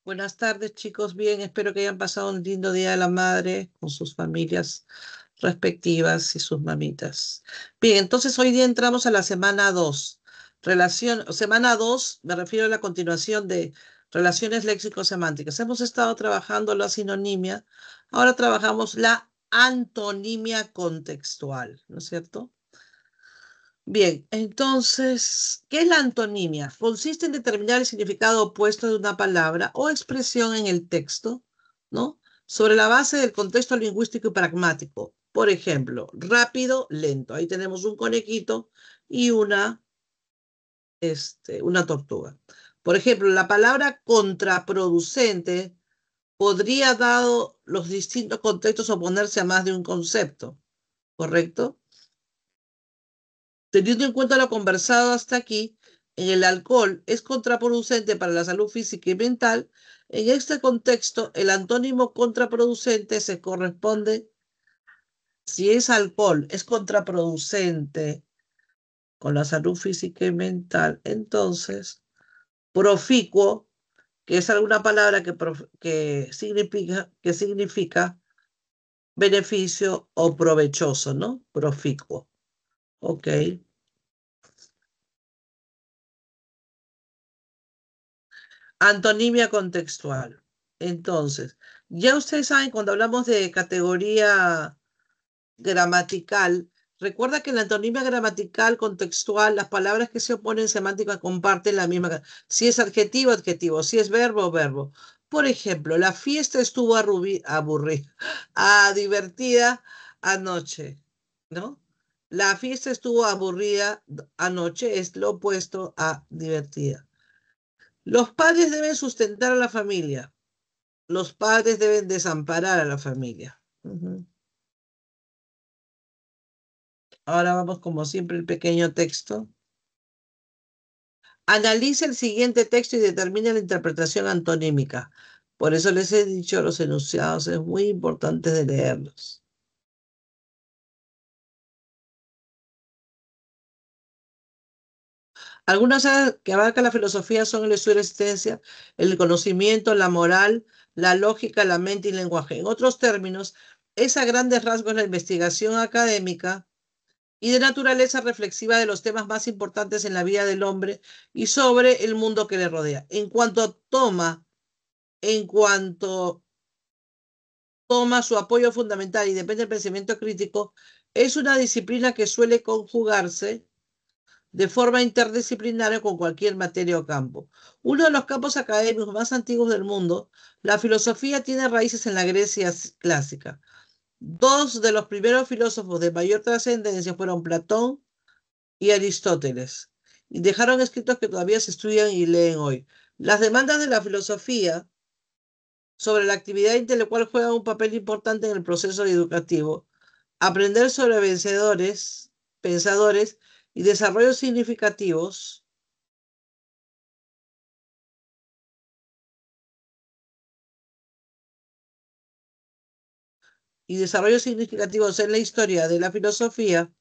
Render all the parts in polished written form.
Buenas tardes, chicos. Bien, espero que hayan pasado un lindo Día de la Madre con sus familias respectivas y sus mamitas. Bien, entonces hoy día entramos a la semana 2. Semana 2, me refiero a la continuación de relaciones léxico-semánticas. Hemos estado trabajando la sinonimia, ahora trabajamos la antonimia contextual, ¿no es cierto? Bien, entonces, ¿qué es la antonimia? Consiste en determinar el significado opuesto de una palabra o expresión en el texto, ¿no? Sobre la base del contexto lingüístico y pragmático. Por ejemplo, rápido, lento. Ahí tenemos un conejito y una tortuga. Por ejemplo, la palabra contraproducente podría, dado los distintos contextos, oponerse a más de un concepto, ¿correcto? Teniendo en cuenta lo conversado hasta aquí, en el alcohol es contraproducente para la salud física y mental. En este contexto, el antónimo contraproducente se corresponde, si es alcohol, es contraproducente con la salud física y mental, entonces proficuo, que es alguna palabra que significa beneficio o provechoso, ¿no? Proficuo. Ok. Antonimia contextual. Entonces, ya ustedes saben, cuando hablamos de categoría gramatical, recuerda que en la antonimia gramatical contextual, las palabras que se oponen semánticas comparten la misma. Si es adjetivo, adjetivo. Si es verbo, verbo. Por ejemplo, la fiesta estuvo aburrida, divertida anoche, ¿no? La fiesta estuvo aburrida anoche es lo opuesto a divertida. Los padres deben sustentar a la familia. Los padres deben desamparar a la familia. Ujú. Ahora vamos, como siempre, el pequeño texto. Analiza el siguiente texto y determina la interpretación antonímica. Por eso les he dicho, los enunciados es muy importante de leerlos. Algunas áreas que abarca la filosofía son el estudio de la existencia, el conocimiento, la moral, la lógica, la mente y el lenguaje. En otros términos, es a grandes rasgos la investigación académica y de naturaleza reflexiva de los temas más importantes en la vida del hombre y sobre el mundo que le rodea. En cuanto toma su apoyo fundamental y depende del pensamiento crítico, es una disciplina que suele conjugarse de forma interdisciplinaria con cualquier materia o campo. Uno de los campos académicos más antiguos del mundo, la filosofía tiene raíces en la Grecia clásica. Dos de los primeros filósofos de mayor trascendencia fueron Platón y Aristóteles, y dejaron escritos que todavía se estudian y leen hoy. Las demandas de la filosofía sobre la actividad intelectual juegan un papel importante en el proceso educativo. Aprender sobre vencedores, pensadores y desarrollos significativos en la historia de la filosofía,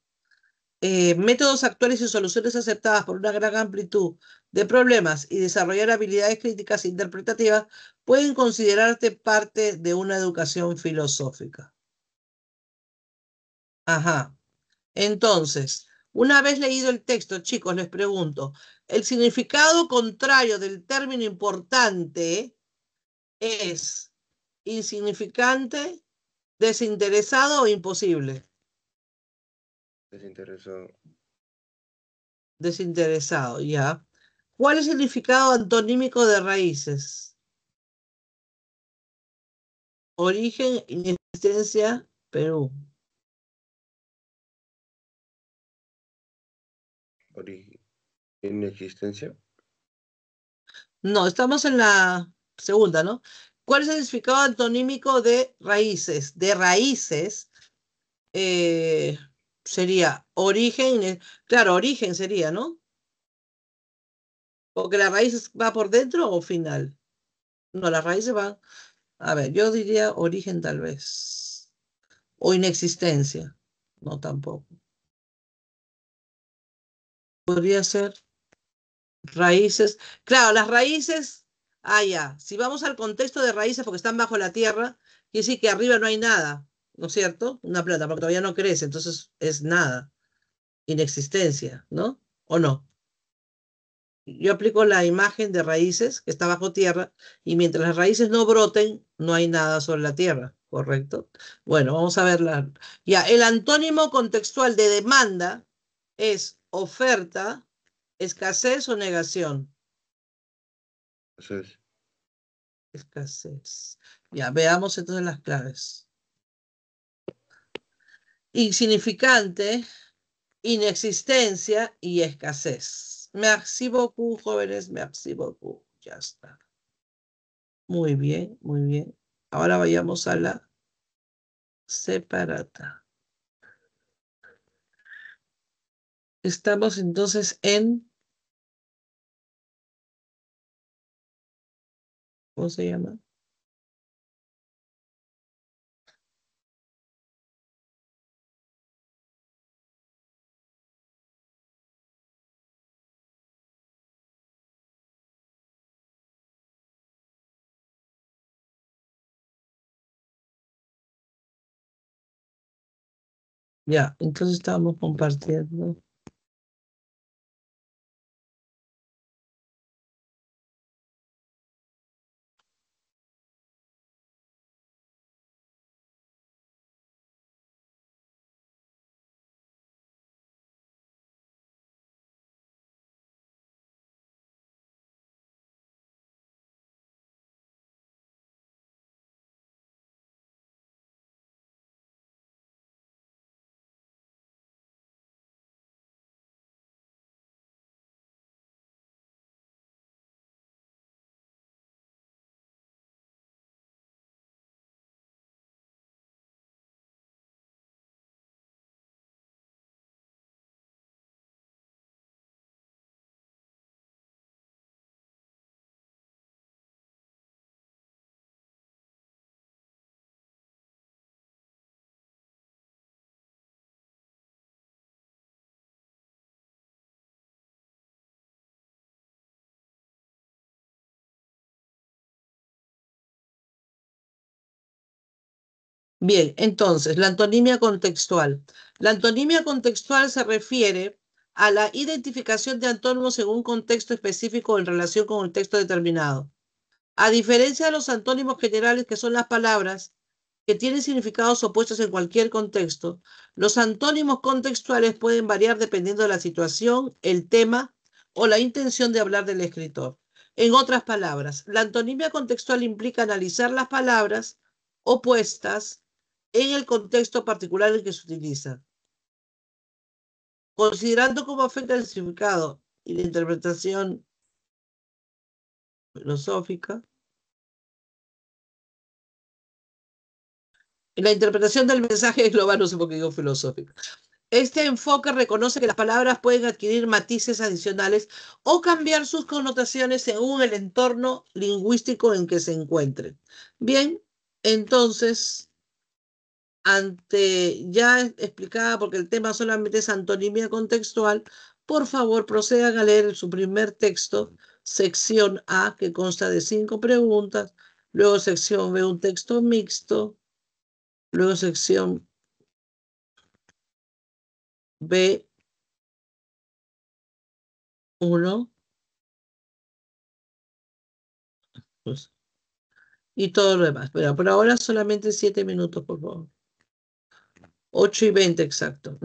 métodos actuales y soluciones aceptadas por una gran amplitud de problemas y desarrollar habilidades críticas e interpretativas pueden considerarte parte de una educación filosófica. Ajá. Entonces, una vez leído el texto, chicos, les pregunto, ¿el significado contrario del término importante es insignificante, desinteresado o imposible? Desinteresado. Desinteresado, ya. ¿Cuál es el significado antonímico de raíces? Origen, inexistencia, Perú. Origen. Inexistencia. No, estamos en la segunda, ¿no? ¿Cuál es el significado antonímico de raíces? De raíces eh, sería origen, claro, origen sería, ¿no? Porque la raíz va por dentro o final. No, las raíces van, a ver, yo diría origen tal vez. O inexistencia. No, tampoco. Podría ser raíces. Claro, las raíces, Ah, ya. Si vamos al contexto de raíces porque están bajo la tierra, quiere decir que arriba no hay nada, ¿no es cierto? Una planta, porque todavía no crece, entonces es nada, inexistencia, ¿no? ¿O no? Yo aplico la imagen de raíces que está bajo tierra y mientras las raíces no broten, no hay nada sobre la tierra, ¿correcto? Bueno, vamos a verla. Ya, el antónimo contextual de demanda es oferta, escasez o negación. Eso es. Escasez. Ya, veamos entonces las claves. Insignificante, inexistencia y escasez. Merci beaucoup, jóvenes, merci beaucoup. Ya está. Muy bien, muy bien. Ahora vayamos a la separata. Estamos entonces en, ¿cómo se llama? Ya, entonces estamos compartiendo. Bien, entonces, la antonimia contextual. La antonimia contextual se refiere a la identificación de antónimos en un contexto específico en relación con el texto determinado. A diferencia de los antónimos generales, que son las palabras que tienen significados opuestos en cualquier contexto, los antónimos contextuales pueden variar dependiendo de la situación, el tema o la intención de hablar del escritor. En otras palabras, la antonimia contextual implica analizar las palabras opuestas en el contexto particular en que se utiliza, considerando cómo afecta el significado y la interpretación filosófica. La interpretación del mensaje global, no sé por qué digo filosófico. Este enfoque reconoce que las palabras pueden adquirir matices adicionales o cambiar sus connotaciones según el entorno lingüístico en que se encuentren. Bien, entonces, ante ya explicada, porque el tema solamente es antonimia contextual, por favor procedan a leer su primer texto, sección A, que consta de 5 preguntas, luego sección B, un texto mixto, luego sección B1, pues, y todo lo demás. Pero por ahora solamente 7 minutos, por favor. 8:20 exacto.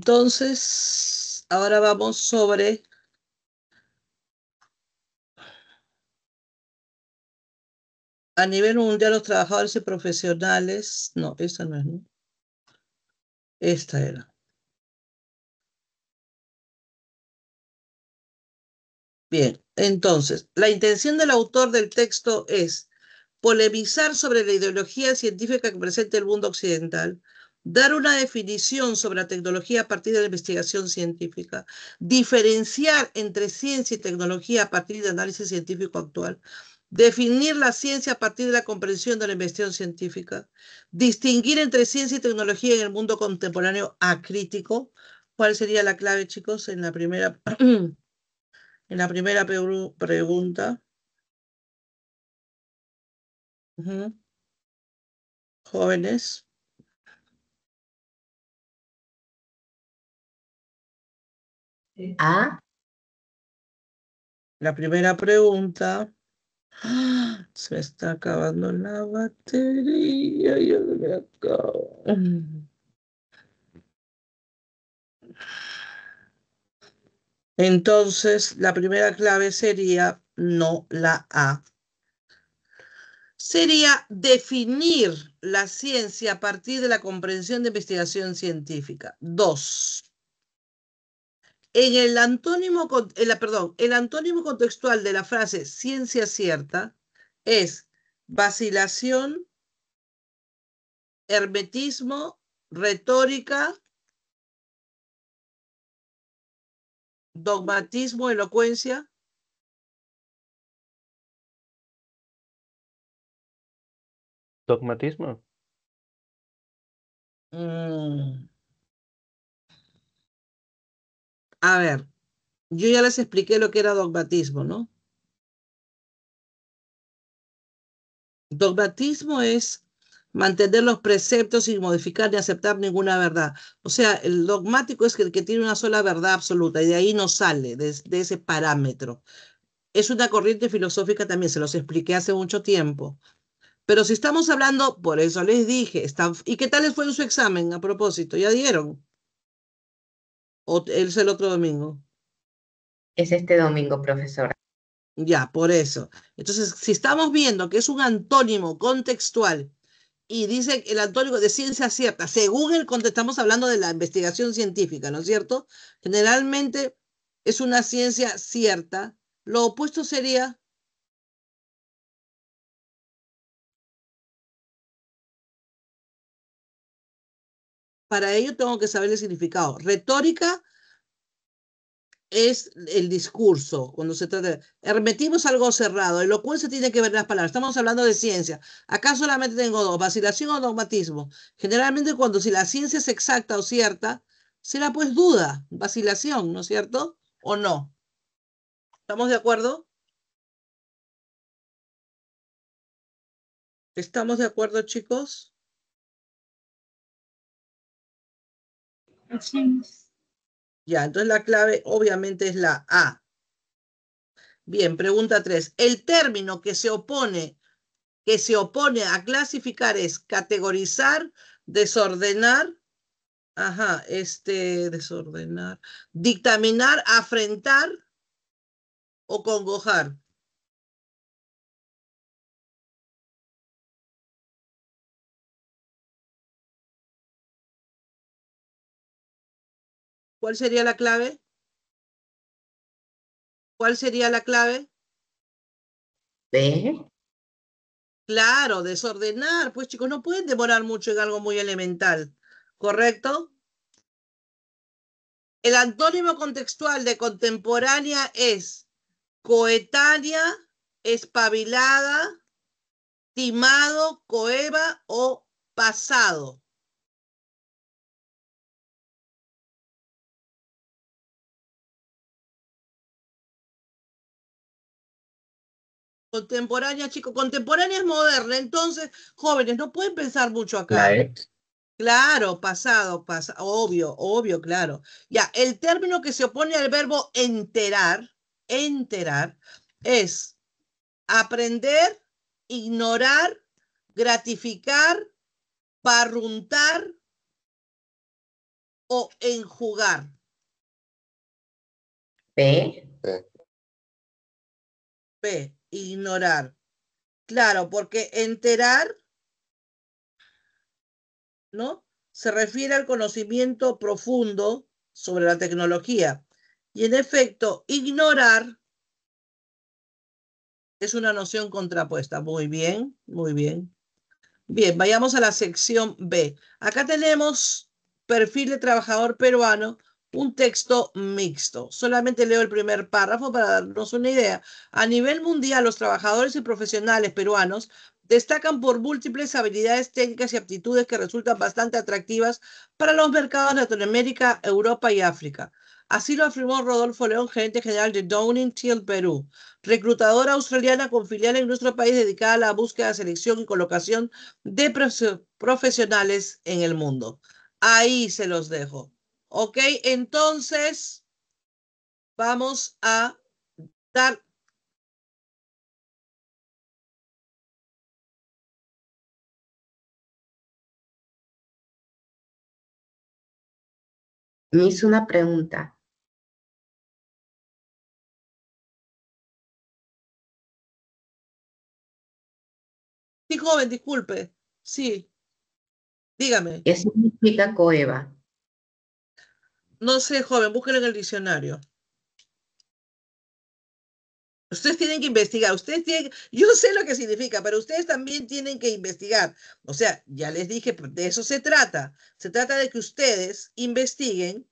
Entonces, ahora vamos sobre a nivel mundial los trabajadores y profesionales. No, esta no es, ¿no? Esta era. Bien, entonces, la intención del autor del texto es polemizar sobre la ideología científica que presenta el mundo occidental, dar una definición sobre la tecnología a partir de la investigación científica, diferenciar entre ciencia y tecnología a partir del análisis científico actual, definir la ciencia a partir de la comprensión de la investigación científica, distinguir entre ciencia y tecnología en el mundo contemporáneo acrítico. ¿Cuál sería la clave, chicos, en la primera, en la primera pregunta? Ujú. Jóvenes. A. La primera pregunta. ¡Ah! Se me está acabando la batería. Ya se me acaba. Entonces, la primera clave sería no la A. Sería definir la ciencia a partir de la comprensión de investigación científica. 2. En el antónimo, el antónimo contextual de la frase ciencia cierta es vacilación, hermetismo, retórica, dogmatismo, elocuencia. Dogmatismo. A ver, yo ya les expliqué lo que era dogmatismo, ¿no? Dogmatismo es mantener los preceptos sin modificar ni aceptar ninguna verdad. O sea, el dogmático es el que tiene una sola verdad absoluta y de ahí no sale, de ese parámetro. Es una corriente filosófica también, se los expliqué hace mucho tiempo. Pero si estamos hablando, por eso les dije, ¿y qué tal les fue en su examen a propósito? ¿Ya dieron? ¿O es el otro domingo? Es este domingo, profesora. Ya, por eso. Entonces, si estamos viendo que es un antónimo contextual y dice el antónimo de ciencia cierta, según el contexto, estamos hablando de la investigación científica, ¿no es cierto? Generalmente es una ciencia cierta. Lo opuesto sería, para ello tengo que saber el significado. Retórica es el discurso, cuando se trata de... Hermetismo es algo cerrado, elocuencia tiene que ver las palabras, estamos hablando de ciencia. Acá solamente tengo dos, vacilación o dogmatismo. Generalmente cuando si la ciencia es exacta o cierta, será pues duda, vacilación, ¿no es cierto? ¿O no? ¿Estamos de acuerdo? ¿Estamos de acuerdo, chicos? Así es. Ya, entonces la clave obviamente es la A. Bien, pregunta 3. El término que se opone a clasificar es categorizar, desordenar, ajá, desordenar, dictaminar, afrentar o congojar. ¿Cuál sería la clave? ¿Cuál sería la clave? B. Claro, desordenar. Pues chicos, no pueden demorar mucho en algo muy elemental, ¿correcto? El antónimo contextual de contemporánea es coetánea, espabilada, timado, coeva o pasado. Contemporánea, chicos, contemporánea es moderna, entonces, jóvenes, no pueden pensar mucho La acá. E. Claro, pasado, obvio, obvio, claro. Ya, el término que se opone al verbo enterar, es aprender, ignorar, gratificar, parruntar, o enjugar? B. B. B, ignorar. Claro, porque enterar, ¿no? Se refiere al conocimiento profundo sobre la tecnología. Y en efecto, ignorar es una noción contrapuesta. Muy bien, muy bien. Bien, vayamos a la sección B. Acá tenemos perfil de trabajador peruano, un texto mixto. Solamente leo el primer párrafo para darnos una idea. A nivel mundial, los trabajadores y profesionales peruanos destacan por múltiples habilidades técnicas y aptitudes que resultan bastante atractivas para los mercados de Latinoamérica, Europa y África. Así lo afirmó Rodolfo León, gerente general de Downing Till Perú, reclutadora australiana con filial en nuestro país dedicada a la búsqueda, selección y colocación de profesionales en el mundo. Ahí se los dejo. Ok, entonces vamos a dar. Me hizo una pregunta. Sí, joven, disculpe. Sí, dígame. ¿Qué significa coeva? No sé, joven, búsquelo en el diccionario. Ustedes tienen que investigar, yo sé lo que significa, pero ustedes también tienen que investigar. O sea, ya les dije, de eso se trata. Se trata de que ustedes investiguen,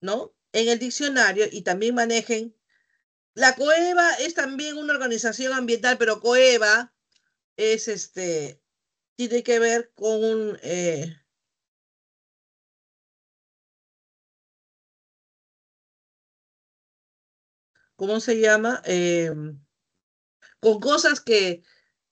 ¿no? En el diccionario y también manejen. La Coeva es también una organización ambiental, pero Coeva es tiene que ver con ¿cómo se llama? Con cosas que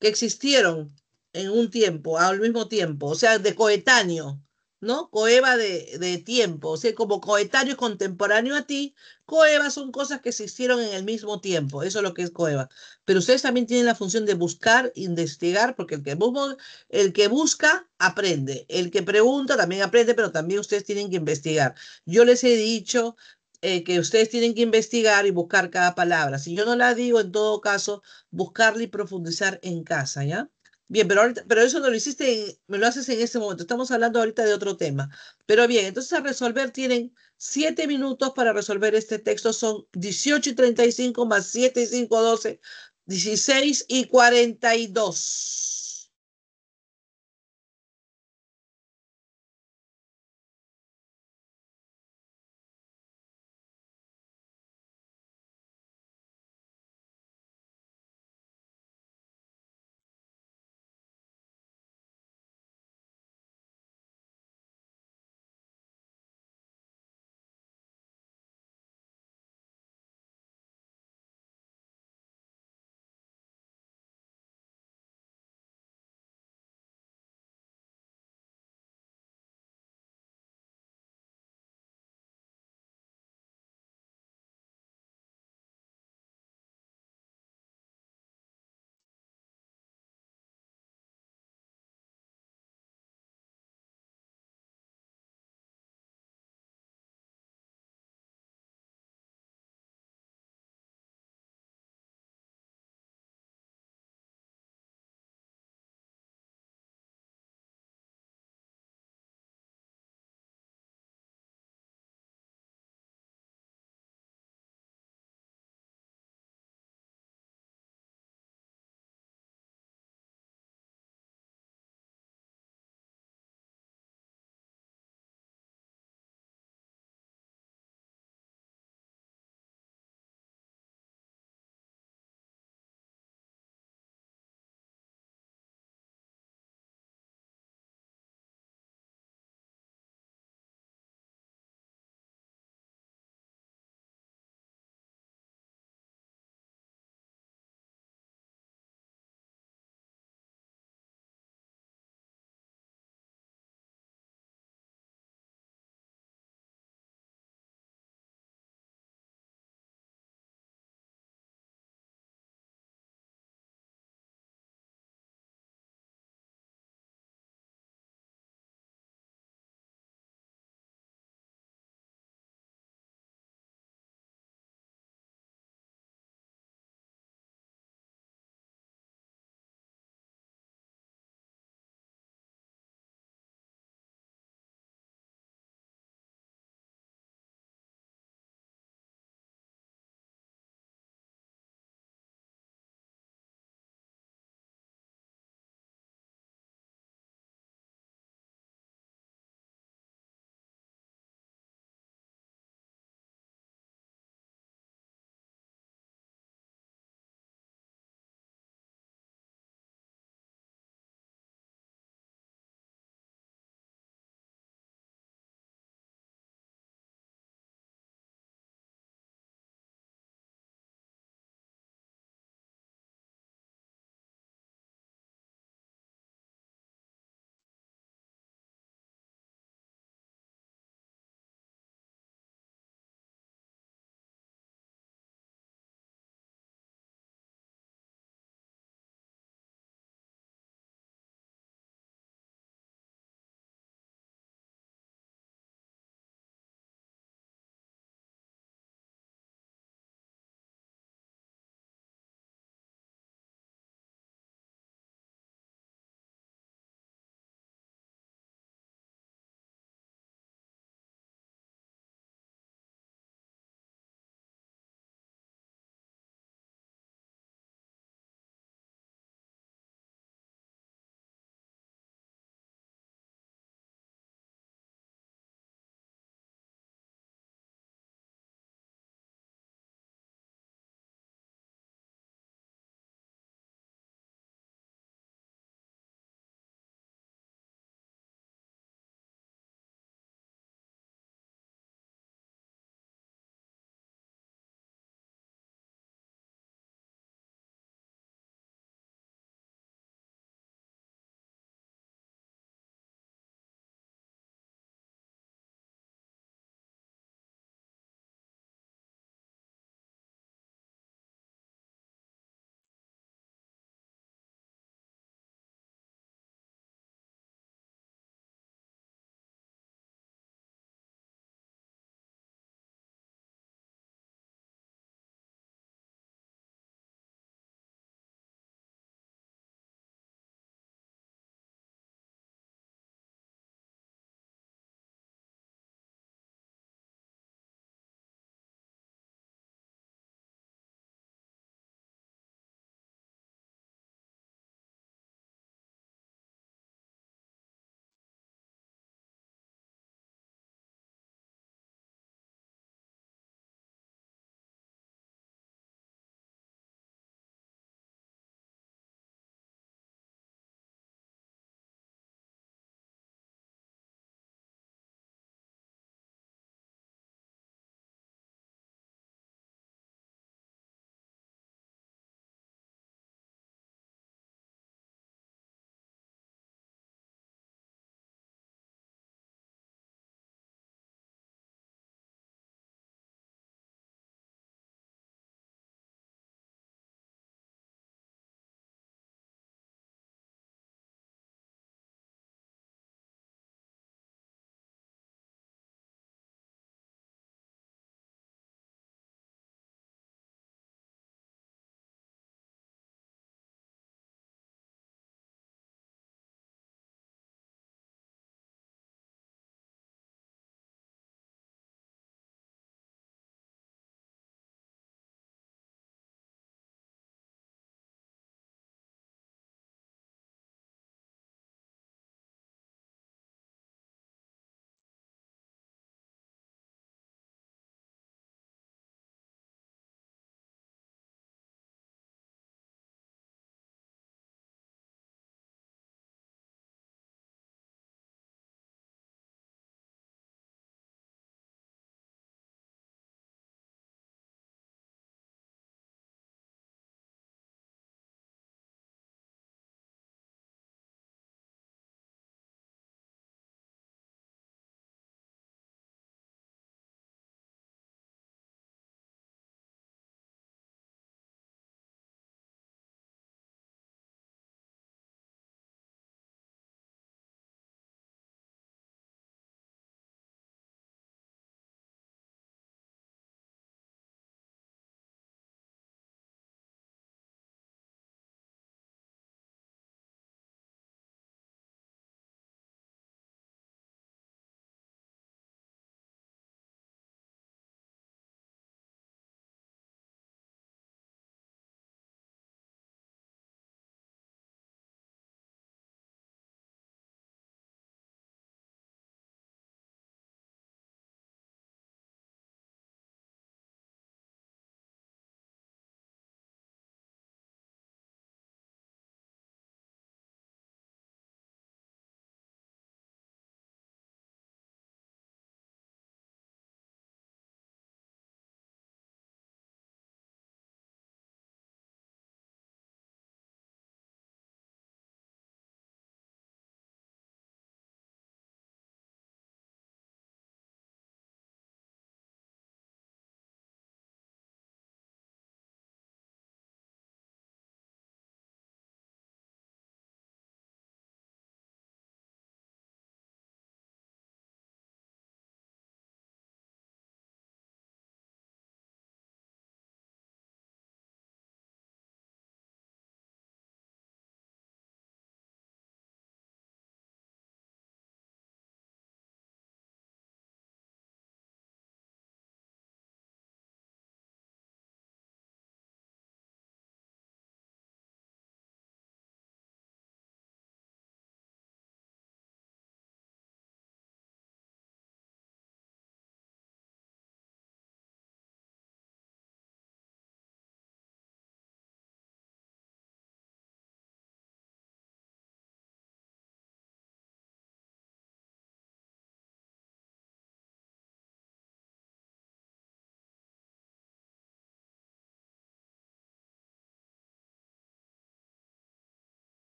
existieron en un tiempo, al mismo tiempo, o sea, de coetáneo, ¿no? Coeva de tiempo, o sea, como coetáneo contemporáneo a ti, coeva son cosas que existieron en el mismo tiempo, eso es lo que es coeva. Pero ustedes también tienen la función de buscar, investigar, porque el que busca aprende, el que pregunta también aprende, pero también ustedes tienen que investigar. Yo les he dicho que ustedes tienen que investigar y buscar cada palabra. Si yo no la digo, en todo caso, buscarla y profundizar en casa, ¿ya? Bien, pero eso no lo hiciste, me lo haces en este momento. Estamos hablando ahorita de otro tema. Pero bien, entonces a resolver tienen 7 minutos para resolver este texto. Son 18:35 más 7 y 5, 12, 16:42.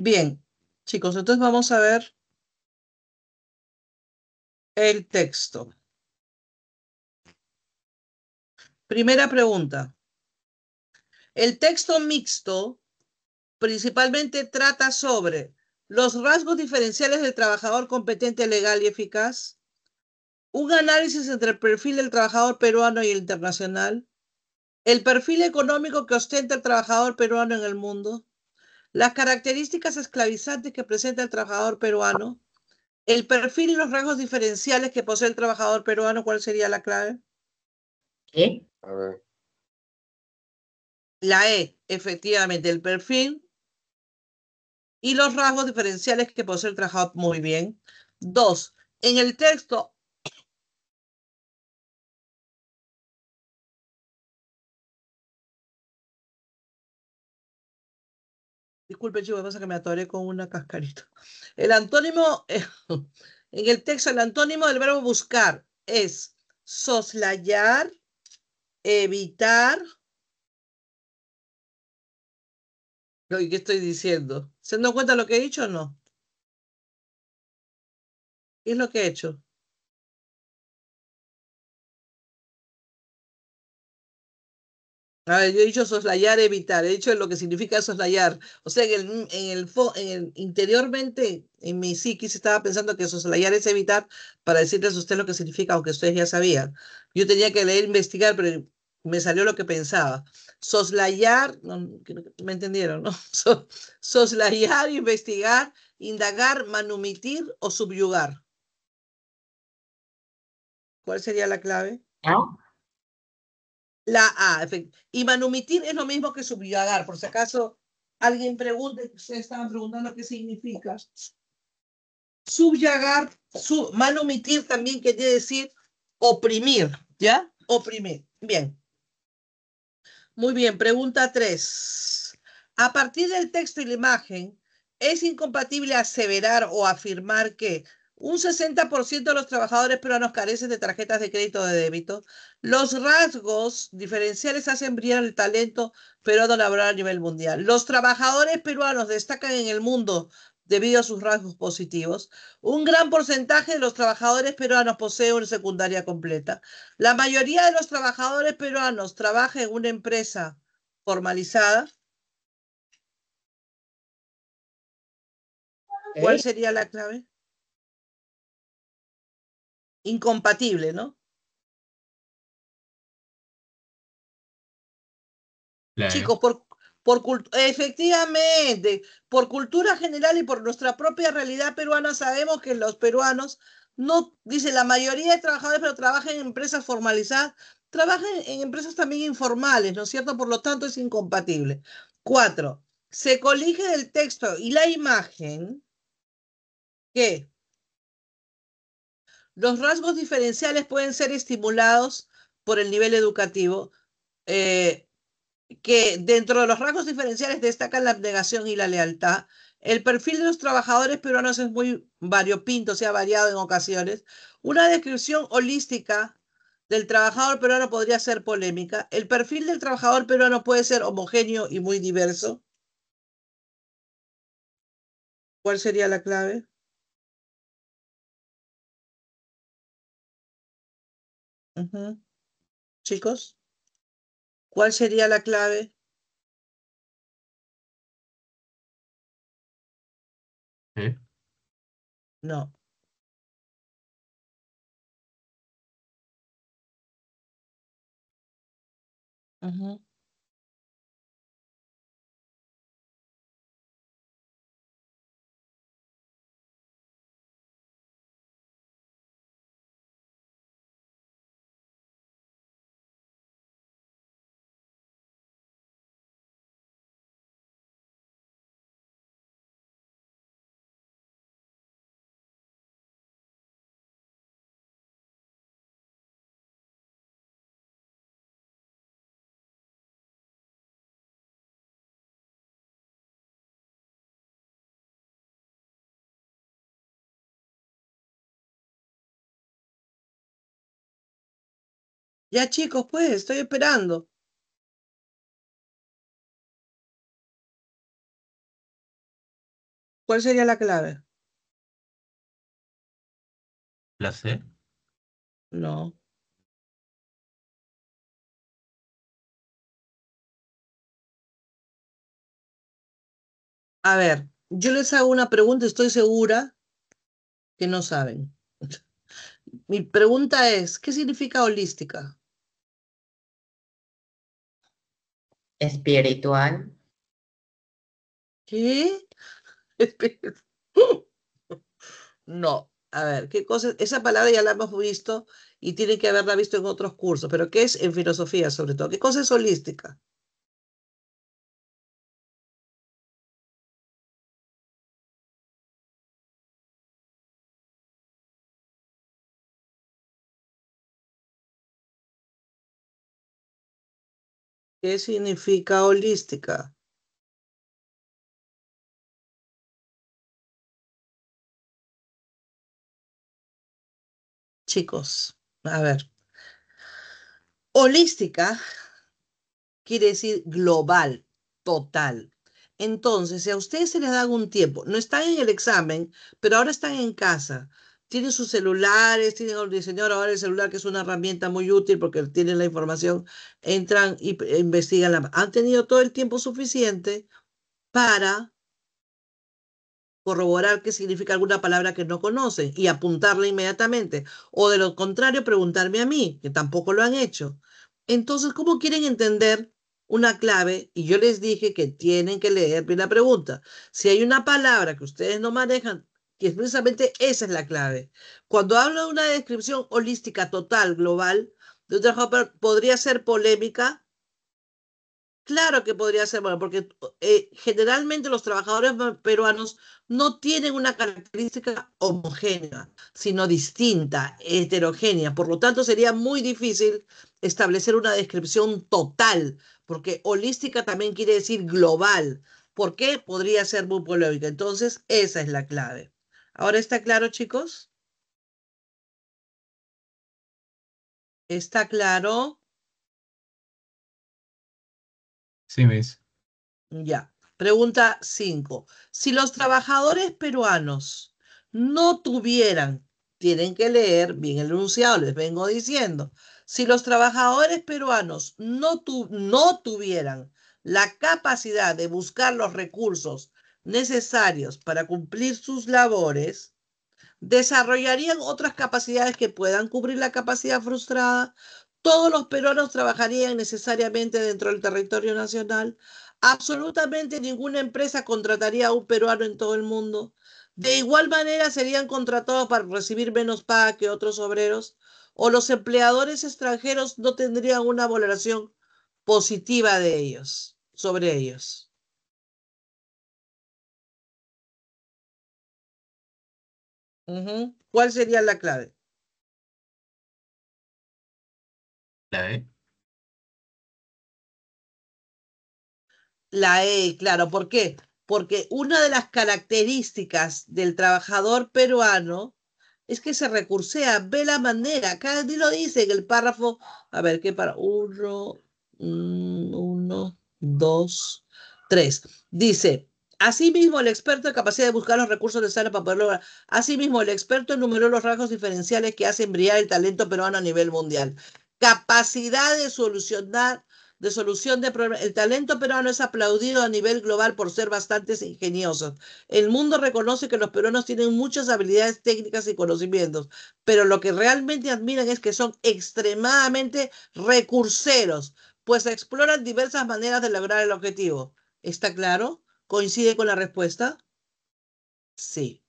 Bien, chicos, entonces vamos a ver el texto. Primera pregunta. El texto mixto principalmente trata sobre los rasgos diferenciales del trabajador competente, legal y eficaz, un análisis entre el perfil del trabajador peruano y el internacional, el perfil económico que ostenta el trabajador peruano en el mundo, las características esclavizantes que presenta el trabajador peruano, el perfil y los rasgos diferenciales que posee el trabajador peruano. ¿Cuál sería la clave? ¿Qué? A ver, La E, efectivamente, el perfil y los rasgos diferenciales que posee el trabajador. Muy bien. Dos, en el texto, disculpe, chico, pasa que me atoré con una cascarita. El antónimo, en el texto, el antónimo del verbo buscar es soslayar, evitar. ¿Qué estoy diciendo? ¿Se dan cuenta de lo que he dicho o no? ¿Qué es lo que he hecho? A ver, yo he dicho soslayar, evitar. He dicho lo que significa soslayar. O sea, interiormente, en mi psiquis, estaba pensando que soslayar es evitar para decirles a usted lo que significa, aunque ustedes ya sabían. Yo tenía que leer, investigar, pero me salió lo que pensaba. Soslayar, no, me entendieron, ¿no? Soslayar, investigar, indagar, manumitir o subyugar. ¿Cuál sería la clave? ¿No? La A. Y manumitir es lo mismo que subyugar. Por si acaso alguien pregunte, ustedes estaban preguntando qué significa. Subyugar, manumitir también quiere decir oprimir, ¿ya? Oprimir. Bien. Muy bien, pregunta 3. A partir del texto y la imagen, ¿es incompatible aseverar o afirmar que un 60% de los trabajadores peruanos carecen de tarjetas de crédito o de débito? Los rasgos diferenciales hacen brillar el talento peruano laboral a nivel mundial. Los trabajadores peruanos destacan en el mundo debido a sus rasgos positivos. Un gran porcentaje de los trabajadores peruanos posee una secundaria completa. La mayoría de los trabajadores peruanos trabaja en una empresa formalizada. ¿Cuál ¿Qué? sería la clave? Incompatible, ¿no? Claro. Chicos, efectivamente, por cultura general y por nuestra propia realidad peruana, sabemos que los peruanos no, dice la mayoría de trabajadores, pero trabajan en empresas formalizadas, trabajan en empresas también informales, ¿no es cierto? Por lo tanto, es incompatible. 4. Se colige del texto y la imagen que los rasgos diferenciales pueden ser estimulados por el nivel educativo, eh, que dentro de los rasgos diferenciales destacan la abnegación y la lealtad. El perfil de los trabajadores peruanos es muy variopinto, se ha variado en ocasiones. Una descripción holística del trabajador peruano podría ser polémica. El perfil del trabajador peruano puede ser homogéneo y muy diverso. ¿Cuál sería la clave? Chicos, ¿cuál sería la clave? ¿Eh? No. Ujú. Ya chicos, pues, estoy esperando. ¿Cuál sería la clave? ¿La C? No. A ver, yo les hago una pregunta, estoy segura que no saben. Mi pregunta es, ¿qué significa holística? Espiritual. ¿Qué? No. A ver, ¿qué cosa? Esa palabra ya la hemos visto y tienen que haberla visto en otros cursos, pero ¿qué es en filosofía sobre todo? ¿Qué cosa es holística? ¿Qué significa holística? Chicos, a ver, holística quiere decir global, total. Entonces, si a ustedes se les da algún tiempo, no están en el examen, pero ahora están en casa, tienen sus celulares, tienen el diseñador ahora el celular, que es una herramienta muy útil porque tienen la información, entran y investigan. Han tenido todo el tiempo suficiente para corroborar qué significa alguna palabra que no conocen y apuntarla inmediatamente. O de lo contrario, preguntarme a mí, que tampoco lo han hecho. Entonces, ¿cómo quieren entender una clave? Y yo les dije que tienen que leer bien la pregunta. Si hay una palabra que ustedes no manejan, que es precisamente esa es la clave. Cuando hablo de una descripción holística total, global, de un trabajo, podría ser polémica. Claro que podría ser bueno, porque generalmente los trabajadores peruanos no tienen una característica homogénea, sino distinta, heterogénea. Por lo tanto, sería muy difícil establecer una descripción total, porque holística también quiere decir global. ¿Por qué? Podría ser muy polémica. Entonces, esa es la clave. ¿Ahora está claro, chicos? ¿Está claro? Sí, Miss. Ya. Pregunta 5. Si los trabajadores peruanos no tuvieran, tienen que leer bien el enunciado, les vengo diciendo, si los trabajadores peruanos no tuvieran la capacidad de buscar los recursos necesarios para cumplir sus labores, desarrollarían otras capacidades que puedan cubrir la capacidad frustrada. Todos los peruanos trabajarían necesariamente dentro del territorio nacional. Absolutamente ninguna empresa contrataría a un peruano en todo el mundo. De igual manera serían contratados para recibir menos paga que otros obreros. O los empleadores extranjeros no tendrían una valoración positiva de ellos, sobre ellos. ¿Cuál sería la clave? ¿La E? La E, claro, ¿por qué? Porque una de las características del trabajador peruano es que se recursea, ve la manera, cada día lo dice en el párrafo, a ver, ¿qué para? Uno, dos, tres. Dice, asimismo el experto de capacidad de buscar los recursos necesarios para poder lograr. Asimismo, el experto enumeró los rasgos diferenciales que hacen brillar el talento peruano a nivel mundial. Capacidad de solución de problemas. El talento peruano es aplaudido a nivel global por ser bastante ingeniosos. El mundo reconoce que los peruanos tienen muchas habilidades técnicas y conocimientos, pero lo que realmente admiran es que son extremadamente recurseros, pues exploran diversas maneras de lograr el objetivo. ¿Está claro? ¿Coincide con la respuesta? Sí.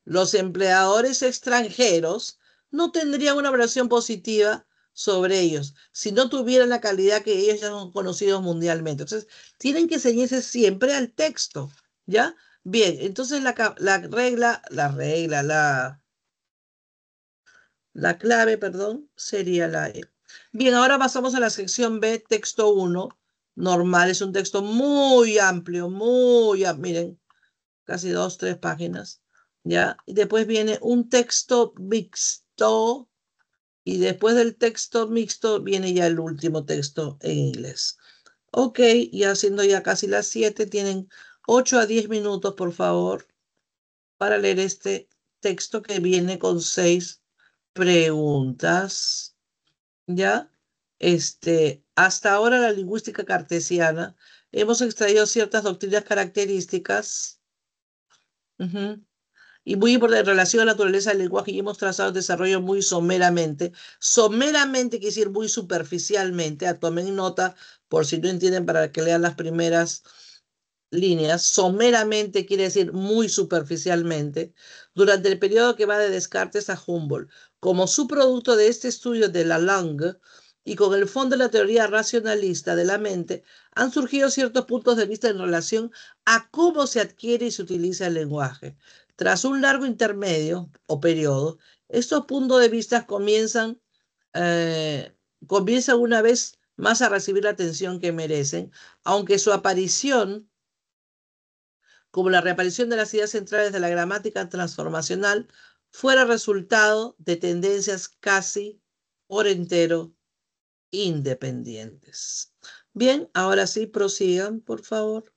Los empleadores extranjeros no tendrían una evaluación positiva sobre ellos si no tuvieran la calidad que ellos ya son conocidos mundialmente. Entonces, tienen que ceñirse siempre al texto, ¿ya? Bien, entonces la clave, perdón, sería la E. Bien, ahora pasamos a la sección B, texto 1, normal. Es un texto muy amplio, miren, casi 2, 3 páginas, ¿ya? Y después viene un texto mixto, y después del texto mixto viene ya el último texto en inglés. Ok, y haciendo ya casi las 7, tienen 8 a 10 minutos, por favor, para leer este texto que viene con 6 preguntas. ¿Ya? Hasta ahora la lingüística cartesiana hemos extraído ciertas doctrinas características. Ujú. Y muy importante, en relación a la naturaleza del lenguaje, y hemos trazado el desarrollo muy someramente. Someramente quiere decir muy superficialmente. Tomen nota, por si no entienden, para que lean las primeras líneas. Someramente quiere decir muy superficialmente. Durante el periodo que va de Descartes a Humboldt. Como subproducto de este estudio de Lalande y con el fondo de la teoría racionalista de la mente, han surgido ciertos puntos de vista en relación a cómo se adquiere y se utiliza el lenguaje. Tras un largo intermedio o periodo, estos puntos de vista comienzan una vez más a recibir la atención que merecen, aunque su aparición, como la reaparición de las ideas centrales de la gramática transformacional, fuera resultado de tendencias casi por entero independientes. Bien, ahora sí, prosigan, por favor.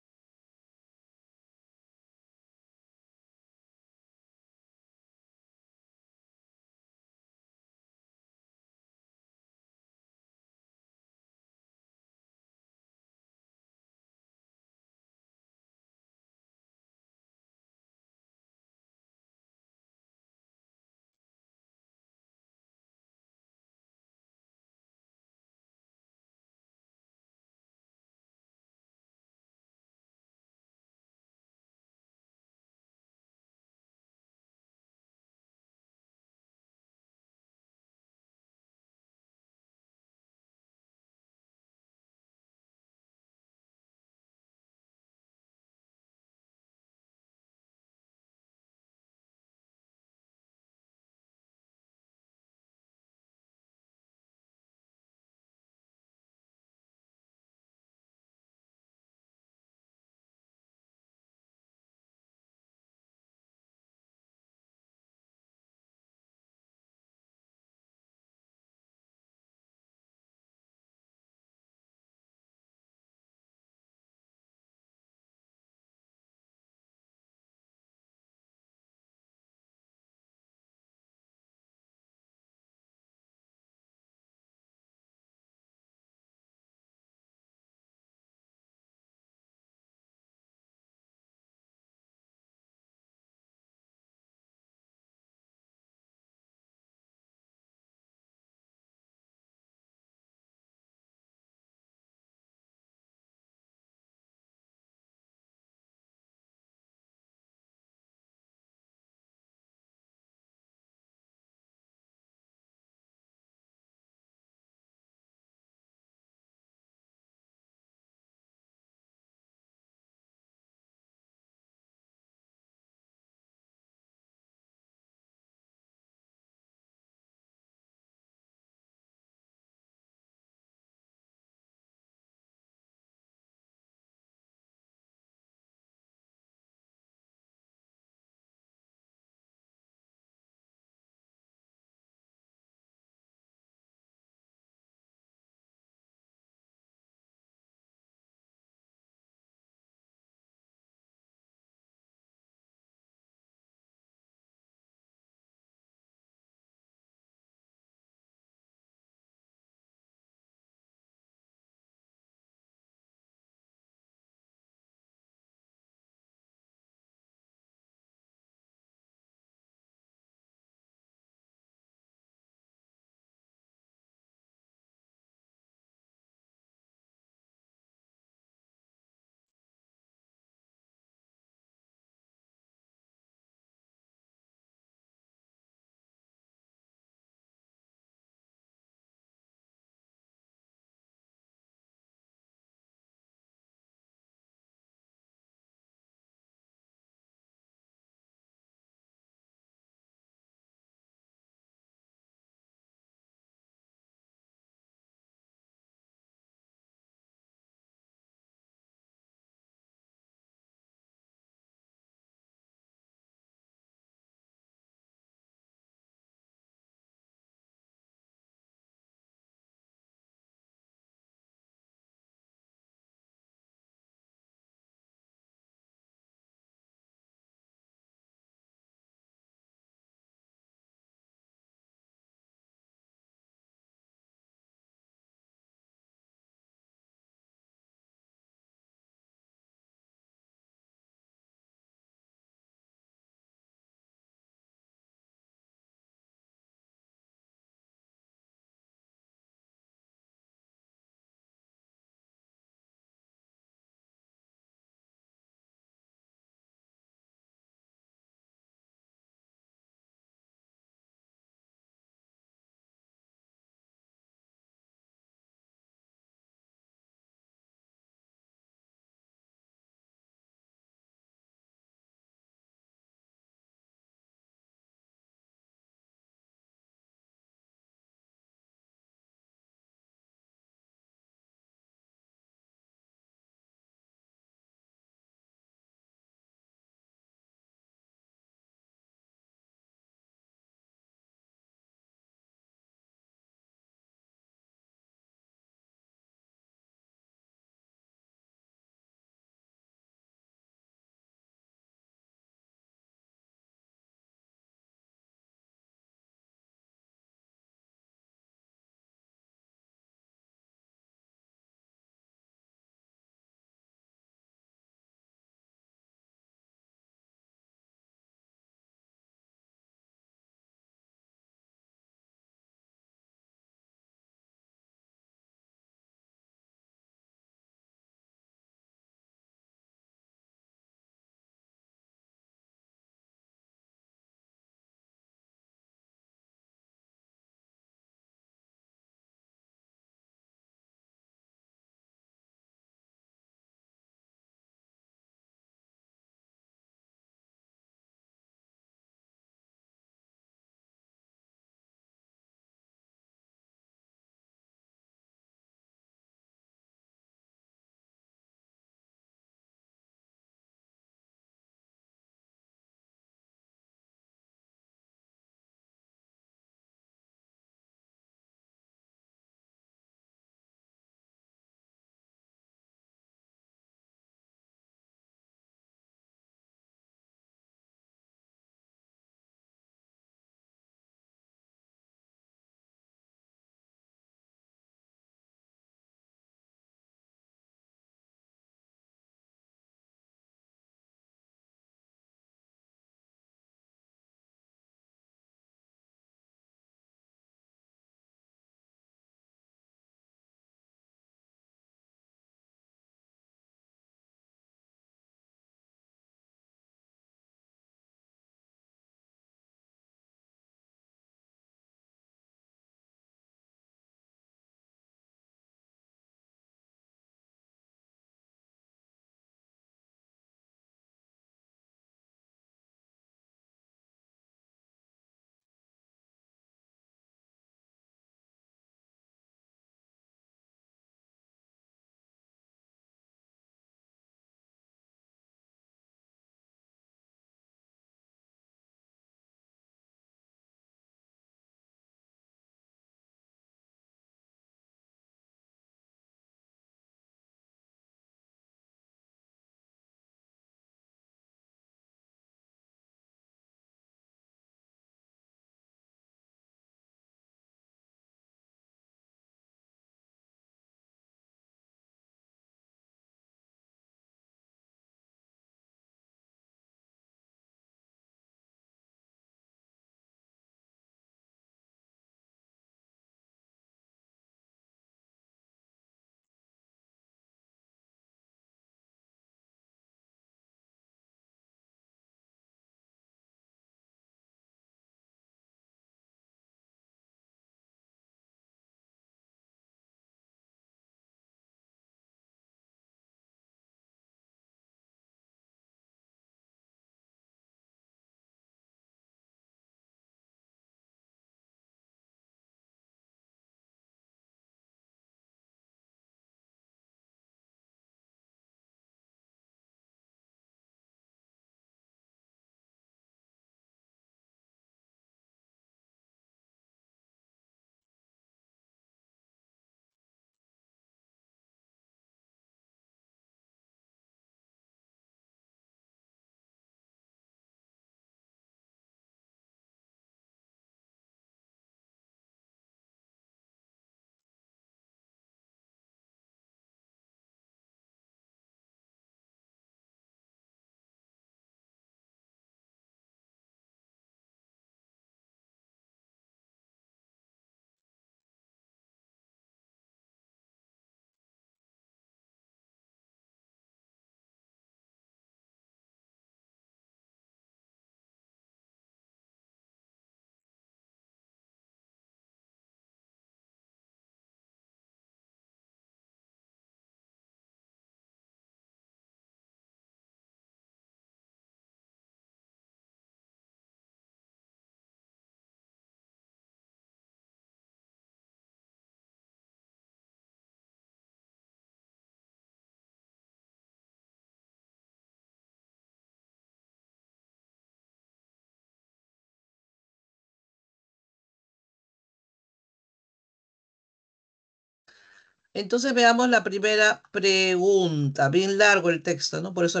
Entonces veamos la primera pregunta. Bien largo el texto, ¿no? Por eso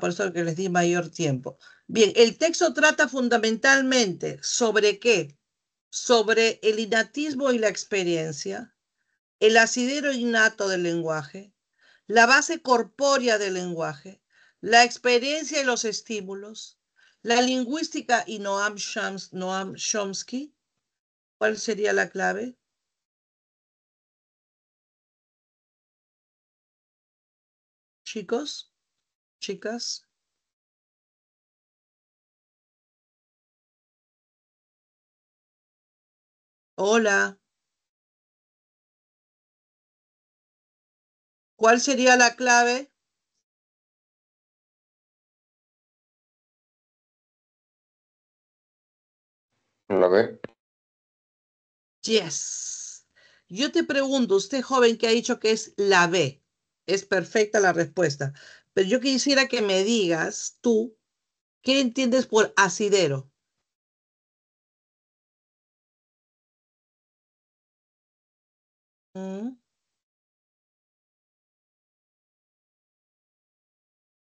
por eso que les di mayor tiempo. Bien, el texto trata fundamentalmente sobre qué? Sobre el innatismo y la experiencia, el asidero innato del lenguaje, la base corpórea del lenguaje, la experiencia y los estímulos, la lingüística y Noam Chomsky. ¿Cuál sería la clave? Chicos, chicas. Hola. ¿Cuál sería la clave? La B. Yes. Yo te pregunto, usted joven que ha dicho que es la B. Es perfecta la respuesta. Pero yo quisiera que me digas tú, ¿qué entiendes por asidero? ¿Mm?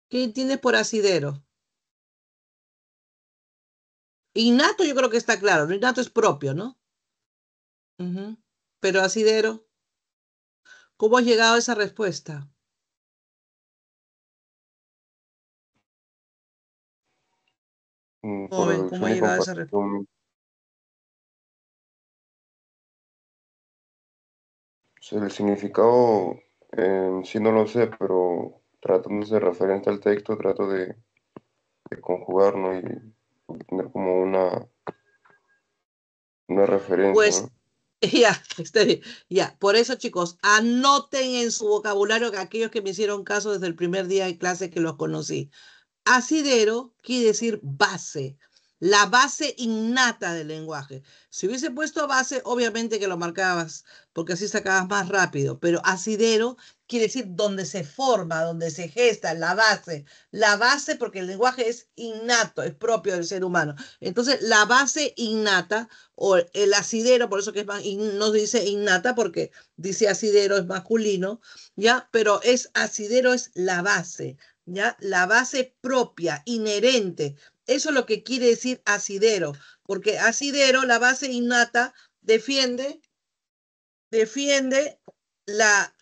¿Qué entiendes por asidero? Innato yo creo que está claro, ¿no? Innato es propio, ¿no? Ujú. Pero asidero, ¿cómo has llegado a esa respuesta? Por Joven, ¿cómo has deducción y llegado a esa respuesta? comparación, el significado en sí no lo sé, pero tratándose referente al texto, trato de conjugar, ¿no? Y tener como una referencia, Pues ¿no? ya, está bien. Ya, por eso, chicos, anoten en su vocabulario que aquellos que me hicieron caso desde el primer día de clase que los conocí. Asidero quiere decir base, la base innata del lenguaje. Si hubiese puesto base, obviamente que lo marcabas, porque así sacabas más rápido, pero asidero quiere decir donde se forma, donde se gesta, la base porque el lenguaje es innato, es propio del ser humano. Entonces, la base innata o el asidero, por eso que es más, no dice innata porque dice asidero, es masculino, ¿ya? Pero es asidero, es la base. ¿Ya? La base propia, inherente. Eso es lo que quiere decir asidero, porque asidero, la base innata, defiende la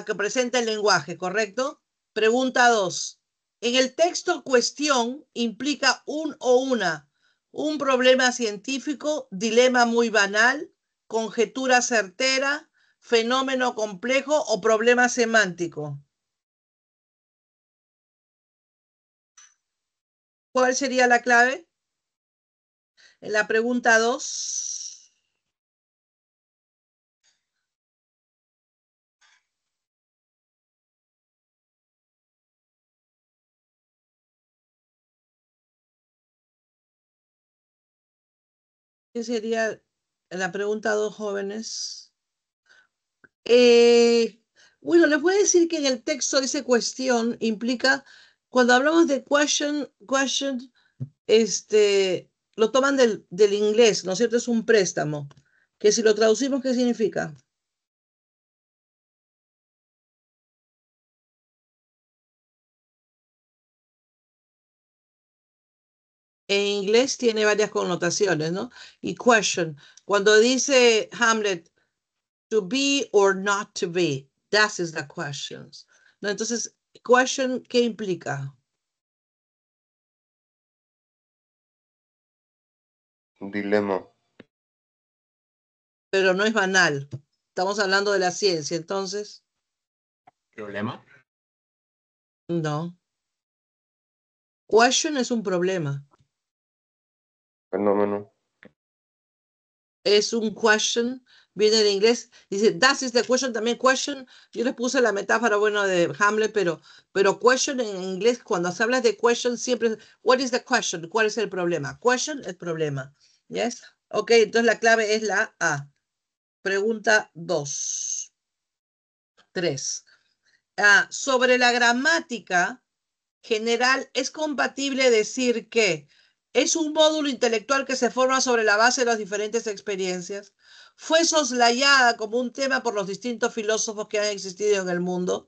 que presenta el lenguaje, ¿correcto? Pregunta 2. En el texto cuestión implica un o una, un problema científico, dilema muy banal, conjetura certera, fenómeno complejo o problema semántico. ¿Cuál sería la clave? En la pregunta 2, ¿qué sería en la pregunta 2, jóvenes? Eh, bueno, les voy a decir que en el texto dice cuestión, implica, cuando hablamos de question, lo toman del inglés, ¿no es cierto? Es un préstamo, que si lo traducimos, ¿qué significa? En inglés tiene varias connotaciones, ¿no? Y question, cuando dice Hamlet, to be or not to be, that is the questions. ¿No? Entonces, question, ¿qué implica? Un dilema. Pero no es banal. Estamos hablando de la ciencia, entonces, ¿Problema? no. Question es un problema. Fenómeno. Es un question, viene en inglés, dice, that is the question, también question, yo les puse la metáfora, bueno, de Hamlet, pero question en inglés, cuando se habla de question, siempre, what is the question? ¿Cuál es el problema? Question es problema. ¿Yes? Ok, entonces la clave es la A. Pregunta 2. 3. Sobre la gramática general, ¿es compatible decir que es un módulo intelectual que se forma sobre la base de las diferentes experiencias? fue soslayada como un tema por los distintos filósofos que han existido en el mundo,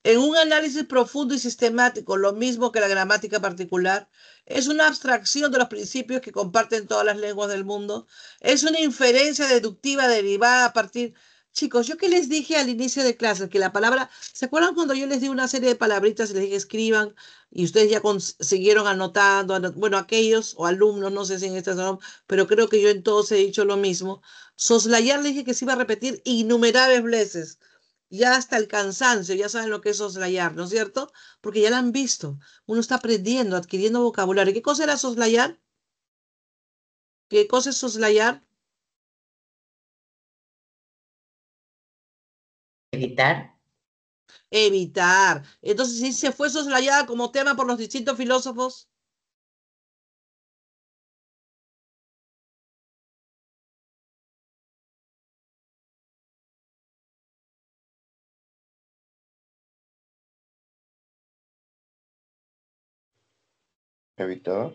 en un análisis profundo y sistemático, lo mismo que la gramática particular, es una abstracción de los principios que comparten todas las lenguas del mundo, es una inferencia deductiva derivada a partir... Chicos, yo que les dije al inicio de clase que la palabra, ¿se acuerdan cuando yo les di una serie de palabritas y les dije escriban y ustedes ya siguieron anotando, bueno, aquellos o alumnos, no sé si en este salón, pero creo que yo en todos he dicho lo mismo. Soslayar le dije que se iba a repetir innumerables veces, ya hasta el cansancio, ya saben lo que es soslayar, ¿no es cierto? Porque ya lo han visto. Uno está aprendiendo, adquiriendo vocabulario. ¿Qué cosa era soslayar? ¿Qué cosa es soslayar? Evitar. Evitar. Entonces, si se fue soslayada como tema por los distintos filósofos, Evitada.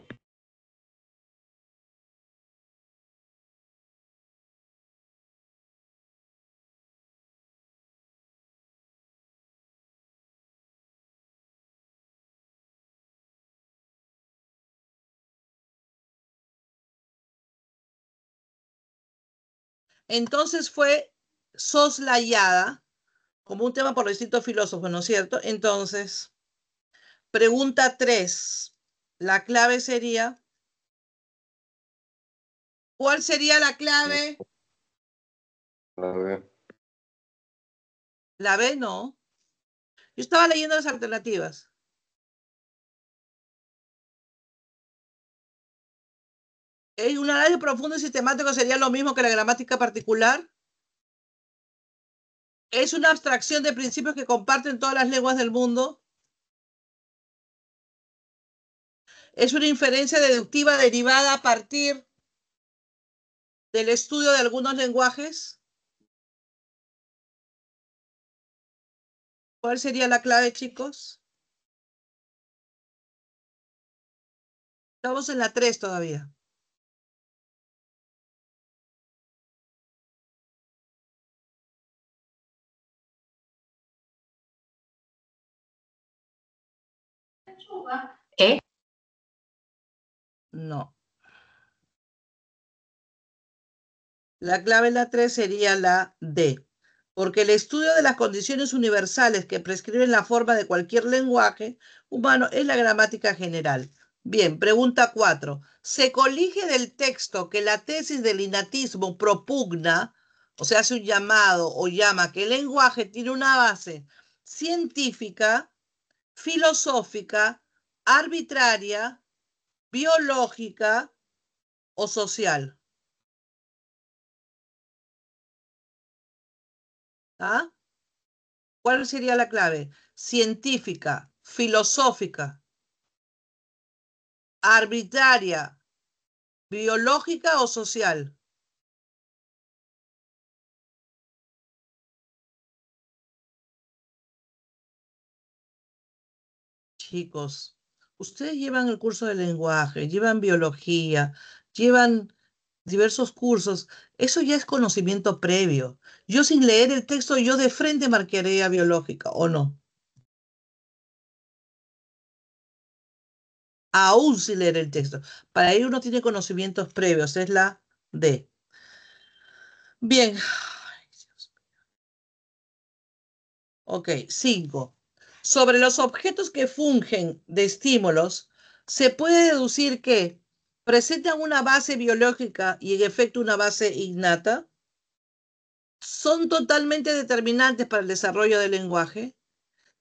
entonces fue soslayada como un tema por los distintos filósofos, ¿no es cierto? Entonces, pregunta 3. La clave sería, ¿cuál sería la clave? La B. La B, no. Yo estaba leyendo las alternativas. Un análisis profundo y sistemático sería lo mismo que la gramática particular. Es una abstracción de principios que comparten todas las lenguas del mundo. Es una inferencia deductiva derivada a partir del estudio de algunos lenguajes. ¿Cuál sería la clave, chicos? Estamos en la 3 todavía. ¿Eh? No. La clave en la 3 sería la D, porque el estudio de las condiciones universales que prescriben la forma de cualquier lenguaje humano es la gramática general. Bien, pregunta 4. Se colige del texto que la tesis del innatismo propugna, o sea, hace un llamado o llama que el lenguaje tiene una base científica, filosófica, arbitraria, biológica o social. ¿Ah? ¿Cuál sería la clave? Científica, filosófica, arbitraria, biológica o social. Chicos, ustedes llevan el curso de lenguaje, llevan biología, llevan diversos cursos. Eso ya es conocimiento previo. Yo sin leer el texto, yo de frente marcaría biológica, ¿o no? Aún sin leer el texto. Para ello uno tiene conocimientos previos, es la D. Bien. Ok, 5. Sobre los objetos que fungen de estímulos, se puede deducir que presentan una base biológica y en efecto una base innata, son totalmente determinantes para el desarrollo del lenguaje,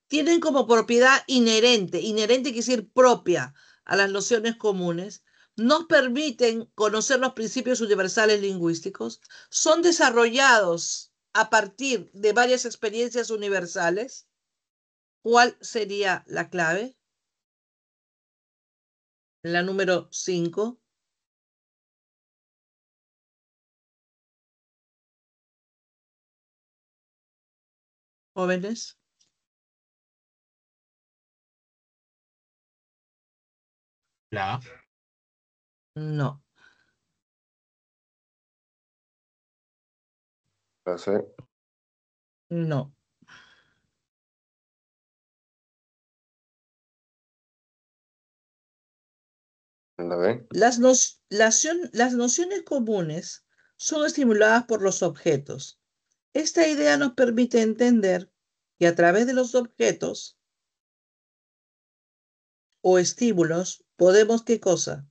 tienen como propiedad inherente, inherente quiere decir propia a las nociones comunes, nos permiten conocer los principios universales lingüísticos, son desarrollados a partir de varias experiencias universales. ¿Cuál sería la clave? La número 5. Jóvenes. La A. No. La C. No. La B. Las nociones comunes son estimuladas por los objetos. Esta idea nos permite entender que a través de los objetos o estímulos podemos, ¿qué cosa?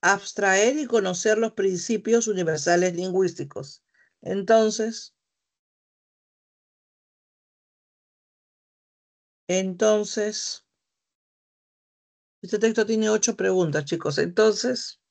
Abstraer y conocer los principios universales lingüísticos. Entonces, este texto tiene 8 preguntas, chicos. Entonces,